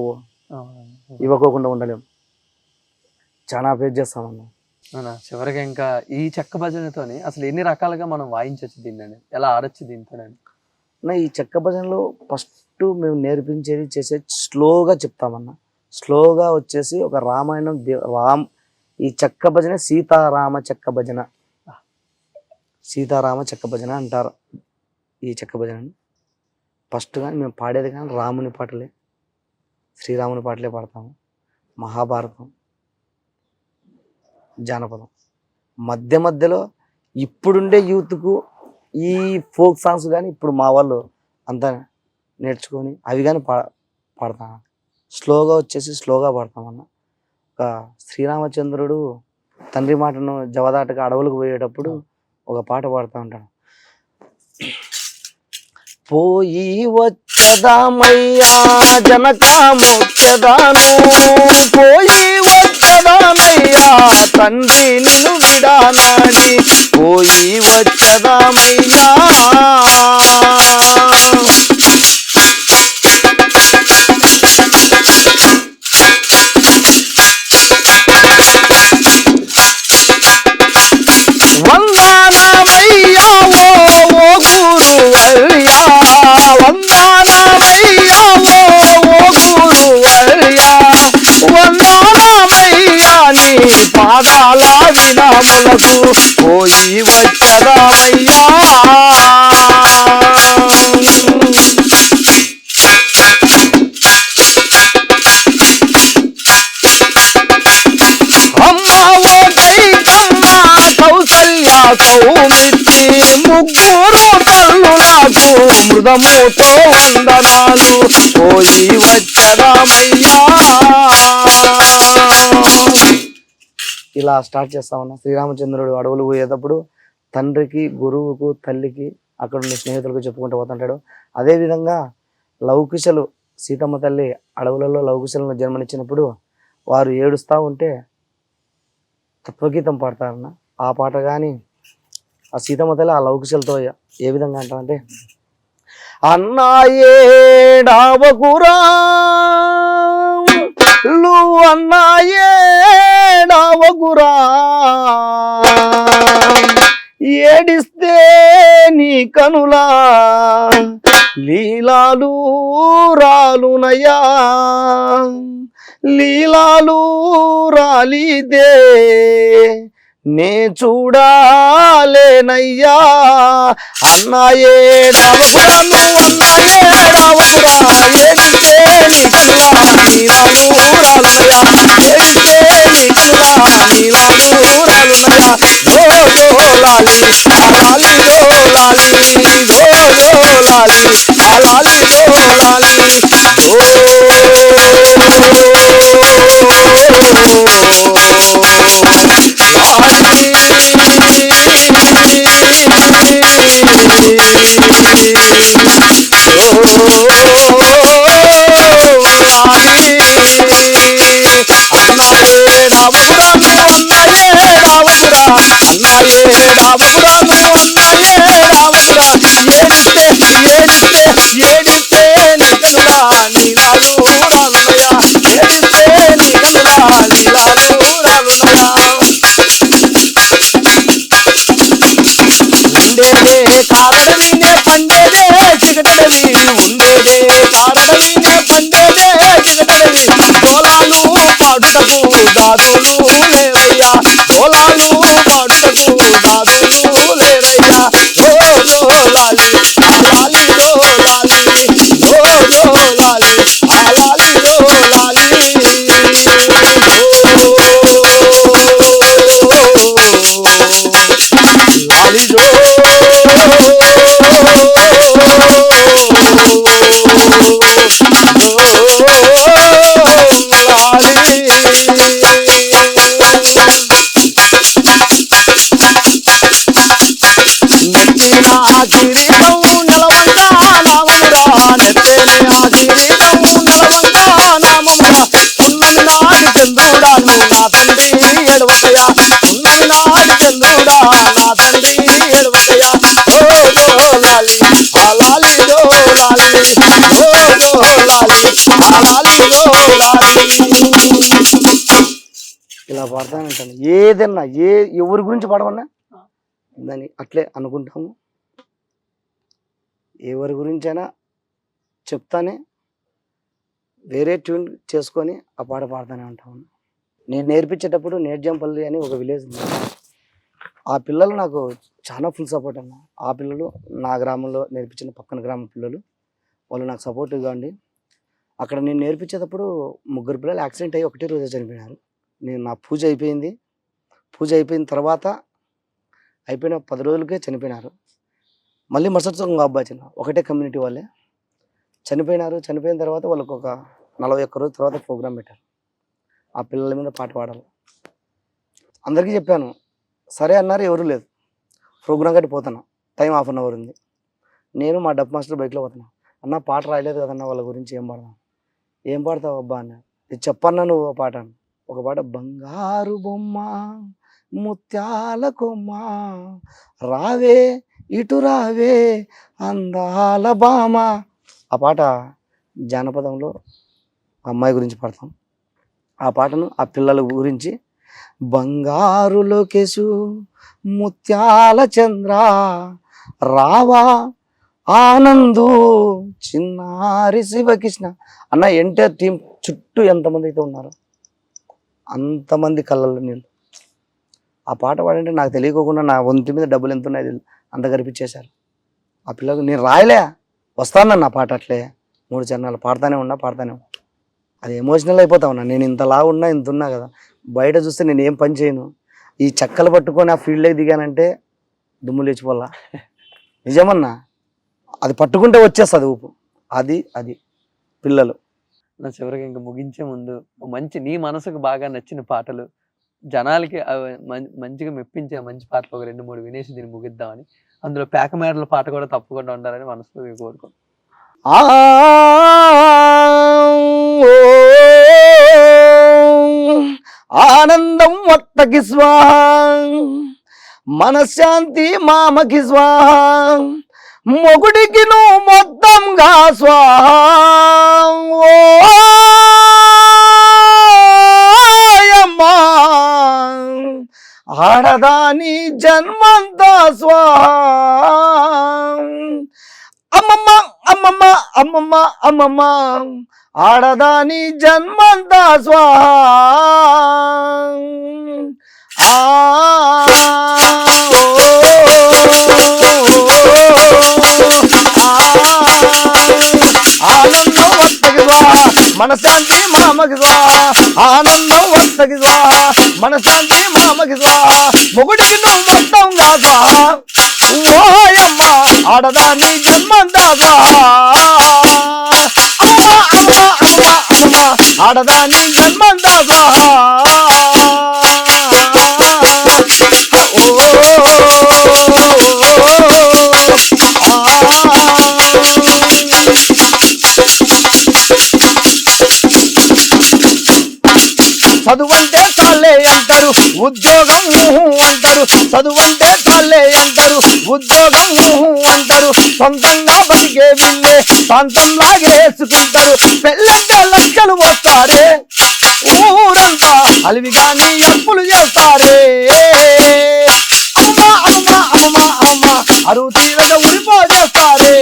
Speaker 2: ఇవ్వకోకుండా ఉండలేము. చాలా ఫేస్ చేస్తామన్నా.
Speaker 1: చివరిగా ఇంకా ఈ చెక్క భజనతోని అసలు ఎన్ని రకాలుగా మనం వాయించవచ్చు దీన్ని, ఎలా ఆడొచ్చు దీంతో?
Speaker 2: ఈ చెక్క భజనలో ఫస్ట్ మేము నేర్పించేది చేసే స్లోగా చెప్తామన్నా. స్లోగా వచ్చేసి ఒక రామాయణం ఈ చెక్క భజన సీతారామ చెక్క భజన, సీతారామ చెక్క భజన అంటారు ఈ చెక్క భజనని. ఫస్ట్ కానీ మేము పాడేది కానీ రాముని పాటలే, శ్రీరాముని పాటలే పాడతాము. మహాభారతం, జానపదం. మధ్యలో ఇప్పుడుండే యూత్కు ఈ ఫోక్ సాంగ్స్ కానీ ఇప్పుడు మా వాళ్ళు అంతా నేర్చుకొని అవి కానీ పాడతాం. స్లోగా వచ్చేసి స్లోగా పాడతామన్న. ఒక శ్రీరామచంద్రుడు తండ్రి మాటను జవదాటగా అడవులకు పోయేటప్పుడు ఒక పాట పాడుతూ ఉంటాడు. పోయి వచ్చదామయ్యా జనకా మొచ్చదాను, పోయి వచ్చదామయ్యా తండ్రి నిన్ను విడానాడి, పోయి వచ్చదామయ్యా. వందనమయ్యా ఓ గురువర్యా, వందనమయ్యా ఓ గురువర్యా, వందనమయ్యా నీ పాదాల వినములకు పోయి వచ్చదామయ్యా. కౌసల్య సౌమిత్రి ముగ్గురు తల్లులకు మృదముతో వందనాలు, పోయి వచ్చదామయ్యా. ఇలా స్టార్ట్ చేస్తామన్నా. శ్రీరామచంద్రుడు అడవులు పోయేటప్పుడు తండ్రికి, గురువుకు, తల్లికి, అక్కడ ఉన్న స్నేహితులకు చెప్పుకుంటూ పోతుంటాడు. అదేవిధంగా లవకుశలు, సీతమ్మ తల్లి అడవులలో లవకుశలను జన్మనిచ్చినప్పుడు వారు ఏడుస్తూ ఉంటే తత్వగీతం పాడతారన్న. ఆ పాట కానీ ఆ సీతమ్మ తల్లి ఆ లవకుశలతో ఏ విధంగా అంటారంటే, అన్నాయేడావకురా అన్నాయేడావకురా, ఏడిస్తే నీ కనులా లీలాలు రాలునయ్యా లీలాలు రాలిదే నే చూడాలేనయ్యా అన్నాయేడావకురా నువ్వు అన్నాయేడావకురా ఏడిస్తే నీకనులా నీలాలు రాలునయ్యా ఏడిస్తే నీకనులా నీలాలు రాలునయ్యా జో జో లాలి అలాలి జో లాలి జో జో లాలి అలాలి జో లాలి ఏడిస్తే నీకనులా నీలాలు రాలునయ్యా ఏడిస్తే నీకనులా నీలాలు రాలునయ్యా ఉండేదే కారడవినే పండేదే చిగటడవి ఉండేదే కారడవినే పండేదే చిగటడవి జోలాలు పాడుటకు దాదులు లేరయ్యా జోలాలు పాడుటకు దాదులు లేరయ్యా జో జో లాలి అలాలి జో లాలి జో జో లాలి అలాలి జో లాలి లాలి జో నెత్తిన కిరీటం నెలవంక నామమురా నెత్తేనే ఆ కిరీటం నెలవంక నామమురా ఉన్నమి నాటి చంద్రుడా నువ్వు నా తండ్రి ఎడవకయా ఉన్నమి నాటి చంద్రుడా నా తండ్రి ఎడవకయా ఓ జో లాలి అలాలి జో లాలి ఓ జో లాలి అలాలి జో లాలి ఇలా పాడతానంటాను ఏదన్నా ఎవరి గురించి పాడమన్నా దాన్ని అట్లే అనుకుంటాము ఎవరి గురించైనా చెప్తానే వేరే ట్యూన్ చేసుకొని ఆ పాట పాడుతూనే ఉంటాము నేను నేర్పించేటప్పుడు నేర్జంపల్లి అని ఒక విలేజ్ ఉంది ఆ పిల్లలు నాకు చాలా ఫుల్ సపోర్ట్ అన్న ఆ పిల్లలు నా గ్రామంలో నేర్పించిన పక్కన గ్రామం పిల్లలు వాళ్ళు నాకు సపోర్టివ్గా ఉండి అక్కడ నేను నేర్పించేటప్పుడు 3 పిల్లలు యాక్సిడెంట్ అయ్యి ఒకటే రోజు చనిపోయినారు నా పూజ అయిపోయింది పూజ అయిపోయిన తర్వాత అయిపోయిన 10 రోజులకే చనిపోయినారు మళ్ళీ మరుసటి ఇంకో అబ్బాయి చిన్న ఒకటే కమ్యూనిటీ వాళ్ళే చనిపోయినారు చనిపోయిన తర్వాత వాళ్ళకు ఒక 41 రోజుల తర్వాత ప్రోగ్రామ్ పెట్టారు ఆ పిల్లల మీద పాట పాడాలి అందరికీ చెప్పాను సరే అన్నారు ఎవరు లేదు ప్రోగ్రామ్ కట్టి పోతున్నా టైం 1/2 అవర్ ఉంది నేను మా డబ్ మాస్టర్ బైక్లో పోతున్నా అన్న పాట రాయలేదు కదన్న వాళ్ళ గురించి ఏం పాడదాం ఏం పాడతావు అబ్బా అన్న ఇది చెప్పన్నా నువ్వు పాట ఒక పాట బంగారు బొమ్మ ముత్యాల కొమ్మ రావే ఇటు రావే అందాల బామ ఆ పాట జానపదంలో అమ్మాయి గురించి పాడతాం ఆ పాటను ఆ పిల్లల గురించి బంగారు లోకేశు ముత్యాల చంద్ర రావా ఆనందు చిన్నారి శివకృష్ణ అన్న ఎన్టీఆర్ టీం చుట్టూ ఎంతమంది అయితే ఉన్నారు అంతమంది కళ్ళల్లో నీళ్ళు ఆ పాట పాడంటే నాకు తెలియకోకుండా నా ఒంటి మీద డబ్బులు ఎంత ఉన్నాయి అంత గరిపించేశారు ఆ పిల్లలకు నేను రాయలే వస్తానన్న నా పాట అట్లే 3 చరణాలు పాడుతూనే ఉన్నా అది ఎమోషనల్ అయిపోతా ఉన్నా నేను ఇంతలా ఉన్నా ఇంత ఉన్నా కదా బయట చూస్తే నేను ఏం పని చేయను ఈ చెక్కలు పట్టుకొని ఆ ఫీల్డ్లోకి దిగానంటే దుమ్ము లేచిపోలా నిజమన్నా అది పట్టుకుంటే వచ్చేస్తుంది ఊపు అది పిల్లలు
Speaker 1: నా చివరికి ఇంకా ముగించే ముందు మంచి నీ మనసుకు బాగా నచ్చిన పాటలు జనాలకి మంచిగా మెప్పించే మంచి పాటలు ఒక 2-3 వినేసి దీన్ని ముగిద్దామని అందులో పేకమేడల పాట కూడా తప్పకుండా ఉండాలని మనసులో కోరుకుంటున్నాను
Speaker 2: ఆనందం వత్తకి స్వాహ మనశ్శాంతి మామకి స్వాహ మొగుడికి నువ్వు మొత్తంగా స్వాహ ఆడదాని జన్మంతా స్వాహ అమ్మమ్మ అమ్మమ్మ అమ్మమ్మ అమ్మమ్మ ఆడదాని జన్మంతా స్వాహ ఆ ఆనందం వస్తకి స్వాహ మనశాంతి మామకి స్వాహ ఆనందం వస్తకి స్వాహ మనశాంతి మామకి స్వాహ మొగుడికి నువ్వు మొత్తంగా స్వాహ ఓయమ్మ ఆడదాని జన్మంతా స్వాహ అమ్మ అమ్మ అమ్మ అమ్మ ఆడదాని జన్మంతా స్వాహ చదువంటే చాలే అంటారు ఉద్యోగం అంటారు చదువంటే చాలే అంటారు ఉద్యోగం అంటారు సొంతంగా బతికే వీళ్ళే ప్రాంతంలాగే వేసుకుంటారు పెళ్ళంటే లక్షలు వస్తారే ఊరంతా అలివిగాని అప్పులు చేస్తారే అమ్మ అమ్మ అమ్మ అమ్మ అరువు తీరగా ఉరిపోజేస్తారే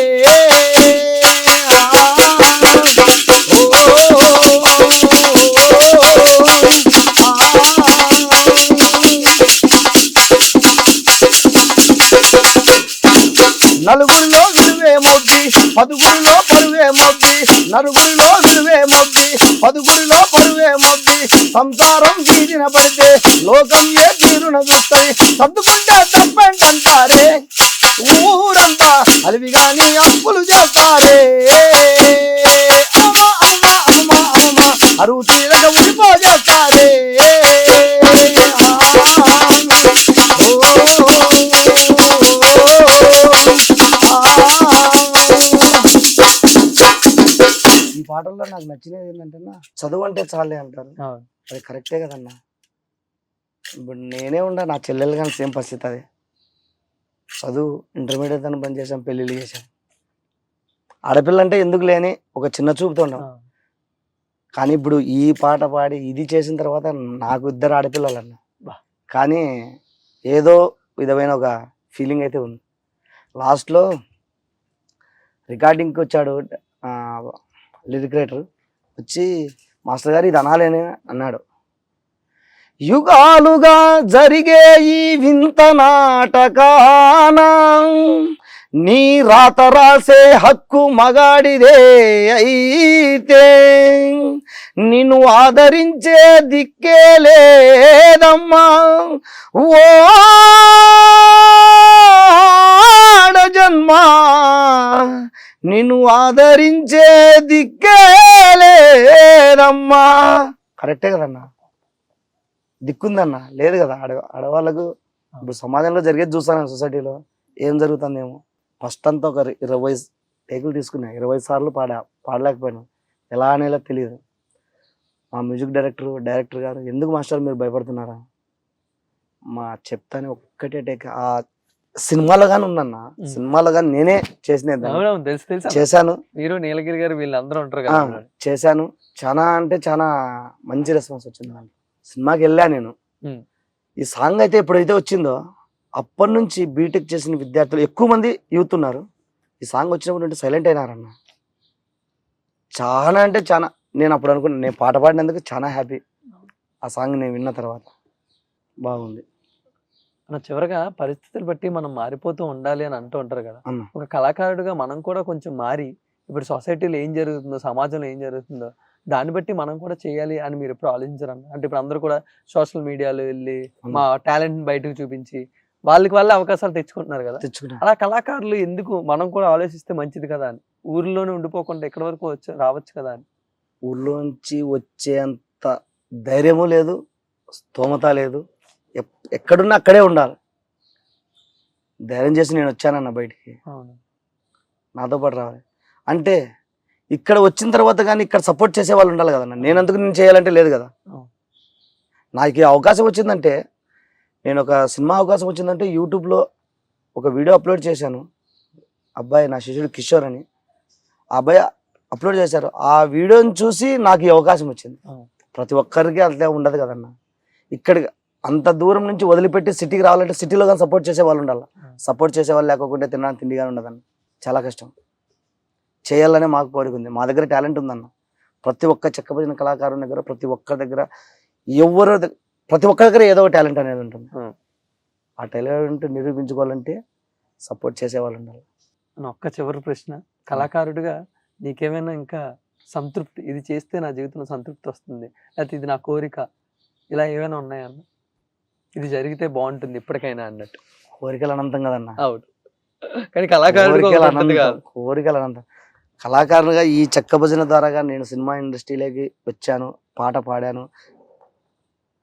Speaker 2: నలుగురిలో విలువే మొద్ది పదుగురిలో పరువే మొద్ది నలుగురిలో విలువే మొద్ది పదుగురిలో పరువే మొద్ది సంసారం వీధిన పడితే లోకం ఏ తీరున చూస్తాయి సర్దుకుంటే తప్పేంటంటారే ఊరంతా అలివిగాని అప్పులు చేస్తారే అమ్మ అమ్మ అమ్మ అమ్మ అరువు తీరగా ఉడిపోజేస్తారే ఈ పాటల్లో నాకు నచ్చినది ఏంటంటే చదువు అంటే చాలే అంటారు అది కరెక్టే కదన్నా ఇప్పుడు నేనే ఉండా నా చెల్లెలు కానీ సేమ్ పరిస్థితి అదే చదువు ఇంటర్మీడియట్ అని బంద్ చేసాం పెళ్ళిళ్ళు చేసాం ఆడపిల్ల అంటే ఎందుకు లేని ఒక చిన్న చూపుతో ఉన్నాం కానీ ఇప్పుడు ఈ పాట పాడి ఇది చేసిన తర్వాత నాకు 2 ఆడపిల్లలు అన్న కానీ ఏదో విధమైన ఒక ఫీలింగ్ అయితే ఉంది లాస్ట్లో రికార్డింగ్కి వచ్చాడు లిరిక్ రైటర్ వచ్చి మాస్టర్ గారు ఇది అనాలని అన్నాడు యుగాలుగా జరిగే ఈ వింత నాటకాన నీ రాత రాసే హక్కు మగాడిదే అయితే నిన్ను ఆదరించే దిక్కే లేదమ్మా ఓ జన్మా నిన్ను ఆదరించే దిక్కే లేదమ్మా కరెక్టే కదన్నా దిక్కుందన్నా లేదు కదా ఆడవాళ్ళకు ఇప్పుడు సమాజంలో జరిగేది చూస్తాను సొసైటీలో ఏం జరుగుతుందేమో ఫస్ట్ అంతా ఒక 20 టేకులు తీసుకున్నా 20 సార్లు పాడలేకపోయాను ఎలా అనేలా తెలియదు మా మ్యూజిక్ డైరెక్టర్ గారు ఎందుకు మాస్టర్ మీరు భయపడుతున్నారా మా చెప్తానే ఒక్కటే టేక్ ఆ సినిమాలో కానీ ఉందన్న సినిమాలో కానీ నేనే చేశాను
Speaker 1: మీరు నీలగిరి గారు వీళ్ళందరూ ఉంటారు కదా
Speaker 2: చేశాను చాలా అంటే చాలా మంచి రెస్పాన్స్ వచ్చింది సినిమాకి వెళ్ళా నేను ఈ సాంగ్ అయితే ఎప్పుడైతే వచ్చిందో అప్పటి నుంచి బీటెక్ చేసిన విద్యార్థులు ఎక్కువ మంది యూత్ ఉన్నారు ఈ సాంగ్ వచ్చినప్పుడు సైలెంట్ అయినారన్న చాలా అంటే చాలా నేను అప్పుడు అనుకున్నా నేను పాట పాడినందుకు చాలా హ్యాపీ ఆ సాంగ్ నేను విన్న తర్వాత బాగుంది
Speaker 1: చివరగా పరిస్థితులు బట్టి మనం మారిపోతూ ఉండాలి అని అంటూ ఉంటారు కదా ఒక కళాకారుడిగా మనం కూడా కొంచెం మారి ఇప్పుడు సొసైటీలో ఏం జరుగుతుందో సమాజంలో ఏం జరుగుతుందో దాన్ని బట్టి మనం కూడా చేయాలి అని మీరు ఎప్పుడు ఆలోచించారన్న అంటే ఇప్పుడు అందరూ కూడా సోషల్ మీడియాలో వెళ్ళి మా టాలెంట్ బయటకు చూపించి వాళ్ళ అవకాశాలు తెచ్చుకుంటున్నారు కదా అలా కళాకారులు ఎందుకు మనం కూడా ఆలోచిస్తే మంచిది కదా అని ఊర్లోనే ఉండిపోకుండా ఎక్కడి వరకు రావచ్చు కదా అని
Speaker 2: ఊర్లోంచి వచ్చేంత ధైర్యము లేదు స్తోమత లేదు ఎక్కడున్నా అక్కడే ఉండాలి ధైర్యం చేసి నేను వచ్చానన్న బయటికి నాతో పాటు రావాలి అంటే ఇక్కడ వచ్చిన తర్వాత కానీ ఇక్కడ సపోర్ట్ చేసే వాళ్ళు ఉండాలి కదన్న నేను అందుకు నేను చేయాలంటే లేదు కదా నాకు అవకాశం వచ్చిందంటే నేను ఒక సినిమా అవకాశం వచ్చిందంటే యూట్యూబ్లో ఒక వీడియో అప్లోడ్ చేశాను అబ్బాయి నా శిష్యుడు కిషోర్ అని ఆ అబ్బాయి అప్లోడ్ చేశారు ఆ వీడియోని చూసి నాకు ఈ అవకాశం వచ్చింది ప్రతి ఒక్కరికి అట్లా ఉండదు కదన్న ఇక్కడ అంత దూరం నుంచి వదిలిపెట్టి సిటీకి రావాలంటే సిటీలో కానీ సపోర్ట్ చేసే వాళ్ళు ఉండాలి సపోర్ట్ చేసే వాళ్ళు లేకపోతే తినడానికి తిండి కానీ ఉండదన్న చాలా కష్టం చేయాలనే మాకు కోరిక ఉంది. మా దగ్గర టాలెంట్ ఉందన్న. ప్రతి ఒక్క చెక్క భజన కళాకారుని దగ్గర, ప్రతి ఒక్కరి దగ్గర, ప్రతి ఒక్కరి దగ్గర ఏదో ఒక టాలెంట్ అనేది ఉంటుంది. ఆ టాలెంట్ నిరూపించుకోవాలంటే సపోర్ట్ చేసేవాళ్ళు ఉండాలి.
Speaker 1: ఒక్క చివరి ప్రశ్న, కళాకారుడిగా నీకేమైనా ఇంకా సంతృప్తి, ఇది చేస్తే నా జీవితంలో సంతృప్తి వస్తుంది, లేకపోతే ఇది నా కోరిక, ఇలా ఏమైనా ఉన్నాయన్న, ఇది జరిగితే బాగుంటుంది ఇప్పటికైనా అన్నట్టు?
Speaker 2: కోరికలు అనంతం కదన్న.
Speaker 1: అవును, కానీ కళాకారుడిగా
Speaker 2: కోరికలు
Speaker 1: ఒకటి ఉంటుంది
Speaker 2: అనంతం,
Speaker 1: కాదు.
Speaker 2: కోరికలు అనంతం. కళాకారునిగా ఈ చెక్క భజన ద్వారాగా నేను సినిమా ఇండస్ట్రీలోకి వచ్చాను, పాట పాడాను,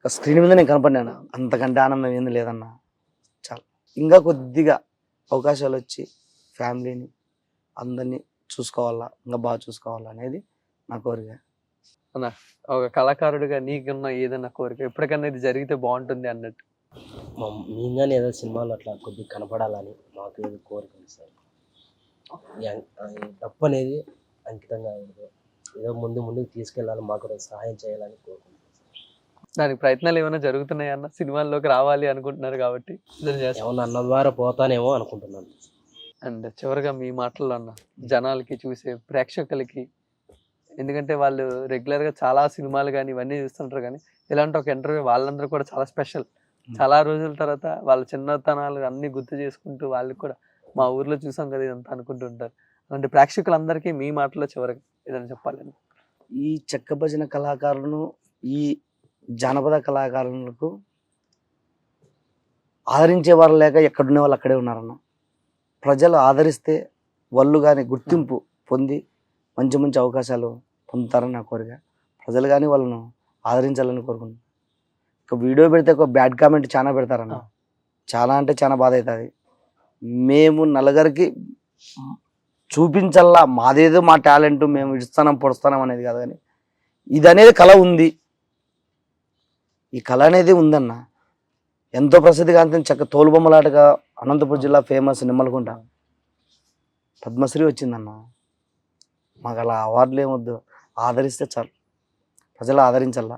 Speaker 2: స్క్రీన్ మీద నేను కనపడినాను. అంతకంటే ఆనందం ఏంది లేదన్న. చాలా ఇంకా కొద్దిగా అవకాశాలు వచ్చి ఫ్యామిలీని అందరినీ చూసుకోవాలా, ఇంకా బాగా చూసుకోవాలా అనేది నా కోరిక.
Speaker 1: ఒక కళాకారుడిగా నీకున్న ఏదైనా కోరిక, ఎప్పటికన్నా ఇది జరిగితే బాగుంటుంది అన్నట్టు?
Speaker 3: మేము కానీ ఏదో సినిమాలో అట్లా కొద్దిగా కనపడాలని మాకు ఏదో కోరిక ఉంది సార్. డప్పు అనేది అంకితంగా ఏదో ముందుకు తీసుకెళ్ళాలి, మాకు సహాయం చేయాలని కోరుకుంటున్నాం.
Speaker 1: దానికి ప్రయత్నాలు ఏమైనా జరుగుతున్నాయి అన్న? సినిమాల్లోకి రావాలి అనుకుంటున్నారు కాబట్టి
Speaker 3: ఏమన్నా అన్న ద్వారా పోతానేమో అనుకుంటున్నాను.
Speaker 1: అండ్ చివరిగా మీ మాటల్లో అన్న, జనాలకి, చూసే ప్రేక్షకులకి, ఎందుకంటే వాళ్ళు రెగ్యులర్గా చాలా సినిమాలు కానీ ఇవన్నీ చూస్తుంటారు, కానీ ఇలాంటి ఒక ఇంటర్వ్యూ వాళ్ళందరూ కూడా చాలా స్పెషల్. చాలా రోజుల తర్వాత వాళ్ళ చిన్నతనాలు అన్ని గుర్తు చేసుకుంటూ వాళ్ళు కూడా మా ఊర్లో చూసాం కదా ఇదంతా అనుకుంటూ ఉంటారు. అలాంటి ప్రేక్షకులందరికీ మీ మాటలో చివరికి ఏదైనా చెప్పాలని?
Speaker 2: ఈ చెక్క భజన కళాకారులను, ఈ జానపద కళాకారులకు ఆదరించేవారు లేక ఎక్కడున్న వాళ్ళు అక్కడే ఉన్నారన్న. ప్రజలు ఆదరిస్తే వాళ్ళు కానీ గుర్తింపు పొంది మంచి మంచి అవకాశాలు పొందుతారని నా కోరిక. ప్రజలు కానీ వాళ్ళను ఆదరించాలని కోరుకుంటున్నాను. ఒక వీడియో పెడితే ఒక బ్యాడ్ కామెంట్ చాలా పెడతారన్న. చాలా అంటే చాలా బాధ అవుతుంది. మేము నలుగురికి చూపించల్లా, మాదేదో మా టాలెంట్ మేము ఇస్తానం పొడుస్తానం అనేది కాదు, కానీ ఇది అనేది కళ ఉంది. ఈ కళ అనేది ఉందన్న. ఎంతో ప్రసిద్ధిగాంచిన చెక్క తోలుబొమ్మలాటగా అనంతపురం జిల్లా ఫేమస్ నిమ్మలకుంట పద్మశ్రీ వచ్చిందన్న. మాకు అలా అవార్డులు ఏమొద్దు, ఆదరిస్తే చాలు, ప్రజలు ఆదరించల్లా.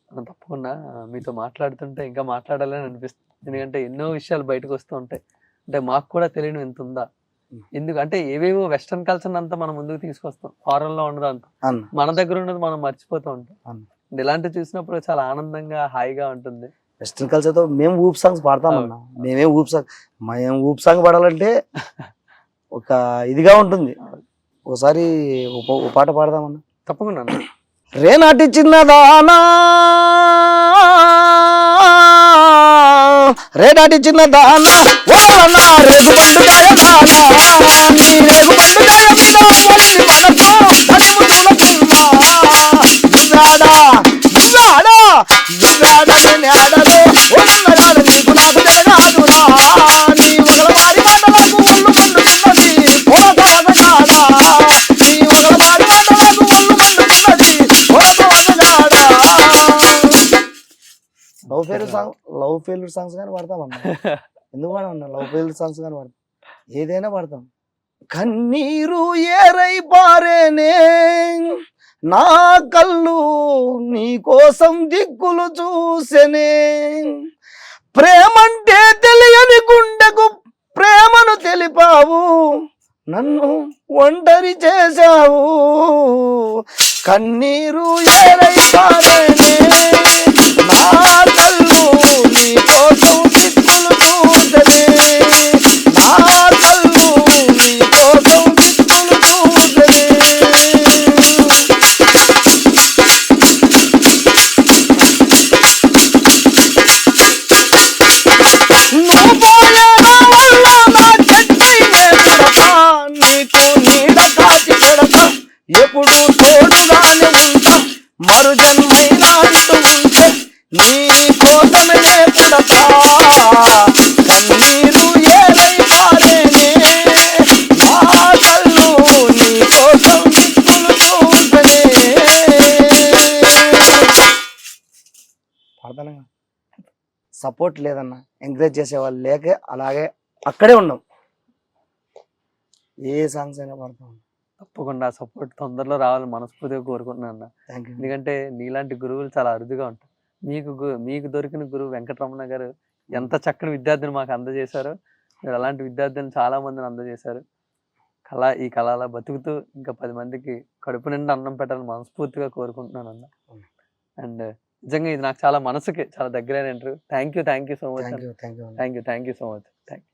Speaker 1: తప్పకుండా మీతో మాట్లాడుతుంటే ఇంకా మాట్లాడాలని అనిపిస్తుంది. ఎందుకంటే ఎన్నో విషయాలు బయటకు వస్తూ ఉంటాయి. అంటే మాకు కూడా తెలియని ఎంత ఉందా, ఎందుకంటే ఏవేవో వెస్ట్రన్ కల్చర్ అంతా మనం ముందుకు తీసుకొస్తాం, ఫారెన్ లో ఉండదంతా మన దగ్గర ఉన్నది మనం మర్చిపోతూ ఉంటాం. ఇలాంటివి చూసినప్పుడు చాలా ఆనందంగా, హాయిగా ఉంటుంది.
Speaker 2: వెస్ట్రన్ కల్చర్తో మేము ఊప్ సాంగ్స్ పాడతామన్నా. మేము ఊప్ సాంగ్ పాడాలంటే ఒక ఇదిగా ఉంటుంది. ఒకసారి ఒక పాట పాడదామన్నా.
Speaker 1: తప్పకుండా.
Speaker 2: రేనాటి చిన్నదానా, రేనాటి చిన్నదానా, ఓలన్నా రేగు బండుగాయదానా, నీ రేగు బండుగాయ మీద ఓలిని మనతో నడుము తులకున్నా. దువ్వాడా దువ్వాడా దువ్వాడ నేనాడలో ఒంగడాడ నీకు నాకు తేడాదురా. నీ ఒకలవారి మాటలకు ఒళ్ళు మండుతున్నది పోత వదగాడా, నీ ఒకలవారి మాటలకు ఒళ్ళు మండుతున్నది పోత వదగాడా. లవ్ ఫెయిల్యూర్ సాంగ్స్ కానీ పాడతామన్నా. ఎందుకు పాడమన్నా? లవ్ ఫెయిల్యూర్ సాంగ్స్ కానీ పాడతాం, ఏదైనా పాడతాం. కన్నీరు ఏరై పారేనే నా కళ్ళు, నీ కోసం దిక్కులు చూసెనే. ప్రేమంటే తెలియని గుండెకు ప్రేమను తెలిపావు, నన్ను ఒంటరి చేశావు. కన్నీరు ఏరై పారేనే నా కళ్ళు, నీ కోసం దిక్కులు చూసెనే. నా కళ్ళు నీ కోసం దిక్కులు చూసెనే. నువ్వు పోయే నా వల్ల నా చెట్టైనే పెడతా, నీకు నీడ కాచి పెడతా, ఎప్పుడు తోడుగానే ఉంటా, మరు జన్మైనా ఇటు ఉంటే నీ కోసమే పుడతా. కన్నీరు ఏలై పారేనే నా కళ్ళు, నీ కోసం దిక్కులు చూసనే. పాడతానా? సపోర్ట్ లేదన్న, ఎంకరేజ్ చేసేవాళ్ళు లేక అలాగే అక్కడే ఉన్నాం. ఏ సాంగ్స్ అయినా పాడతాం.
Speaker 1: తప్పకుండా సపోర్ట్ తొందరలో రావాలని మనస్ఫూర్తిగా కోరుకుంటున్నాను అన్న.
Speaker 2: Thank you.
Speaker 1: ఎందుకంటే నీలాంటి గురువులు చాలా అరుదుగా ఉంటారు. మీకు దొరికిన గురువు వెంకటరమణ గారు ఎంత చక్కని విద్యార్థిని మాకు అందజేశారో, మీరు అలాంటి విద్యార్థులను చాలా మందిని అందజేశారు. ఈ కళ అలా బతుకుతూ ఇంకా 10 మందికి కడుపు నిండా అన్నం పెట్టాలని మనస్ఫూర్తిగా కోరుకుంటున్నాను అన్న.
Speaker 2: అవును.
Speaker 1: అండ్ నిజంగా ఇది నాకు చాలా మనసుకి చాలా దగ్గరైన ఇంటర్వ్యూ. Thank you so much
Speaker 2: thank
Speaker 1: అన్న.
Speaker 2: You thank you
Speaker 1: thank you so much. Thank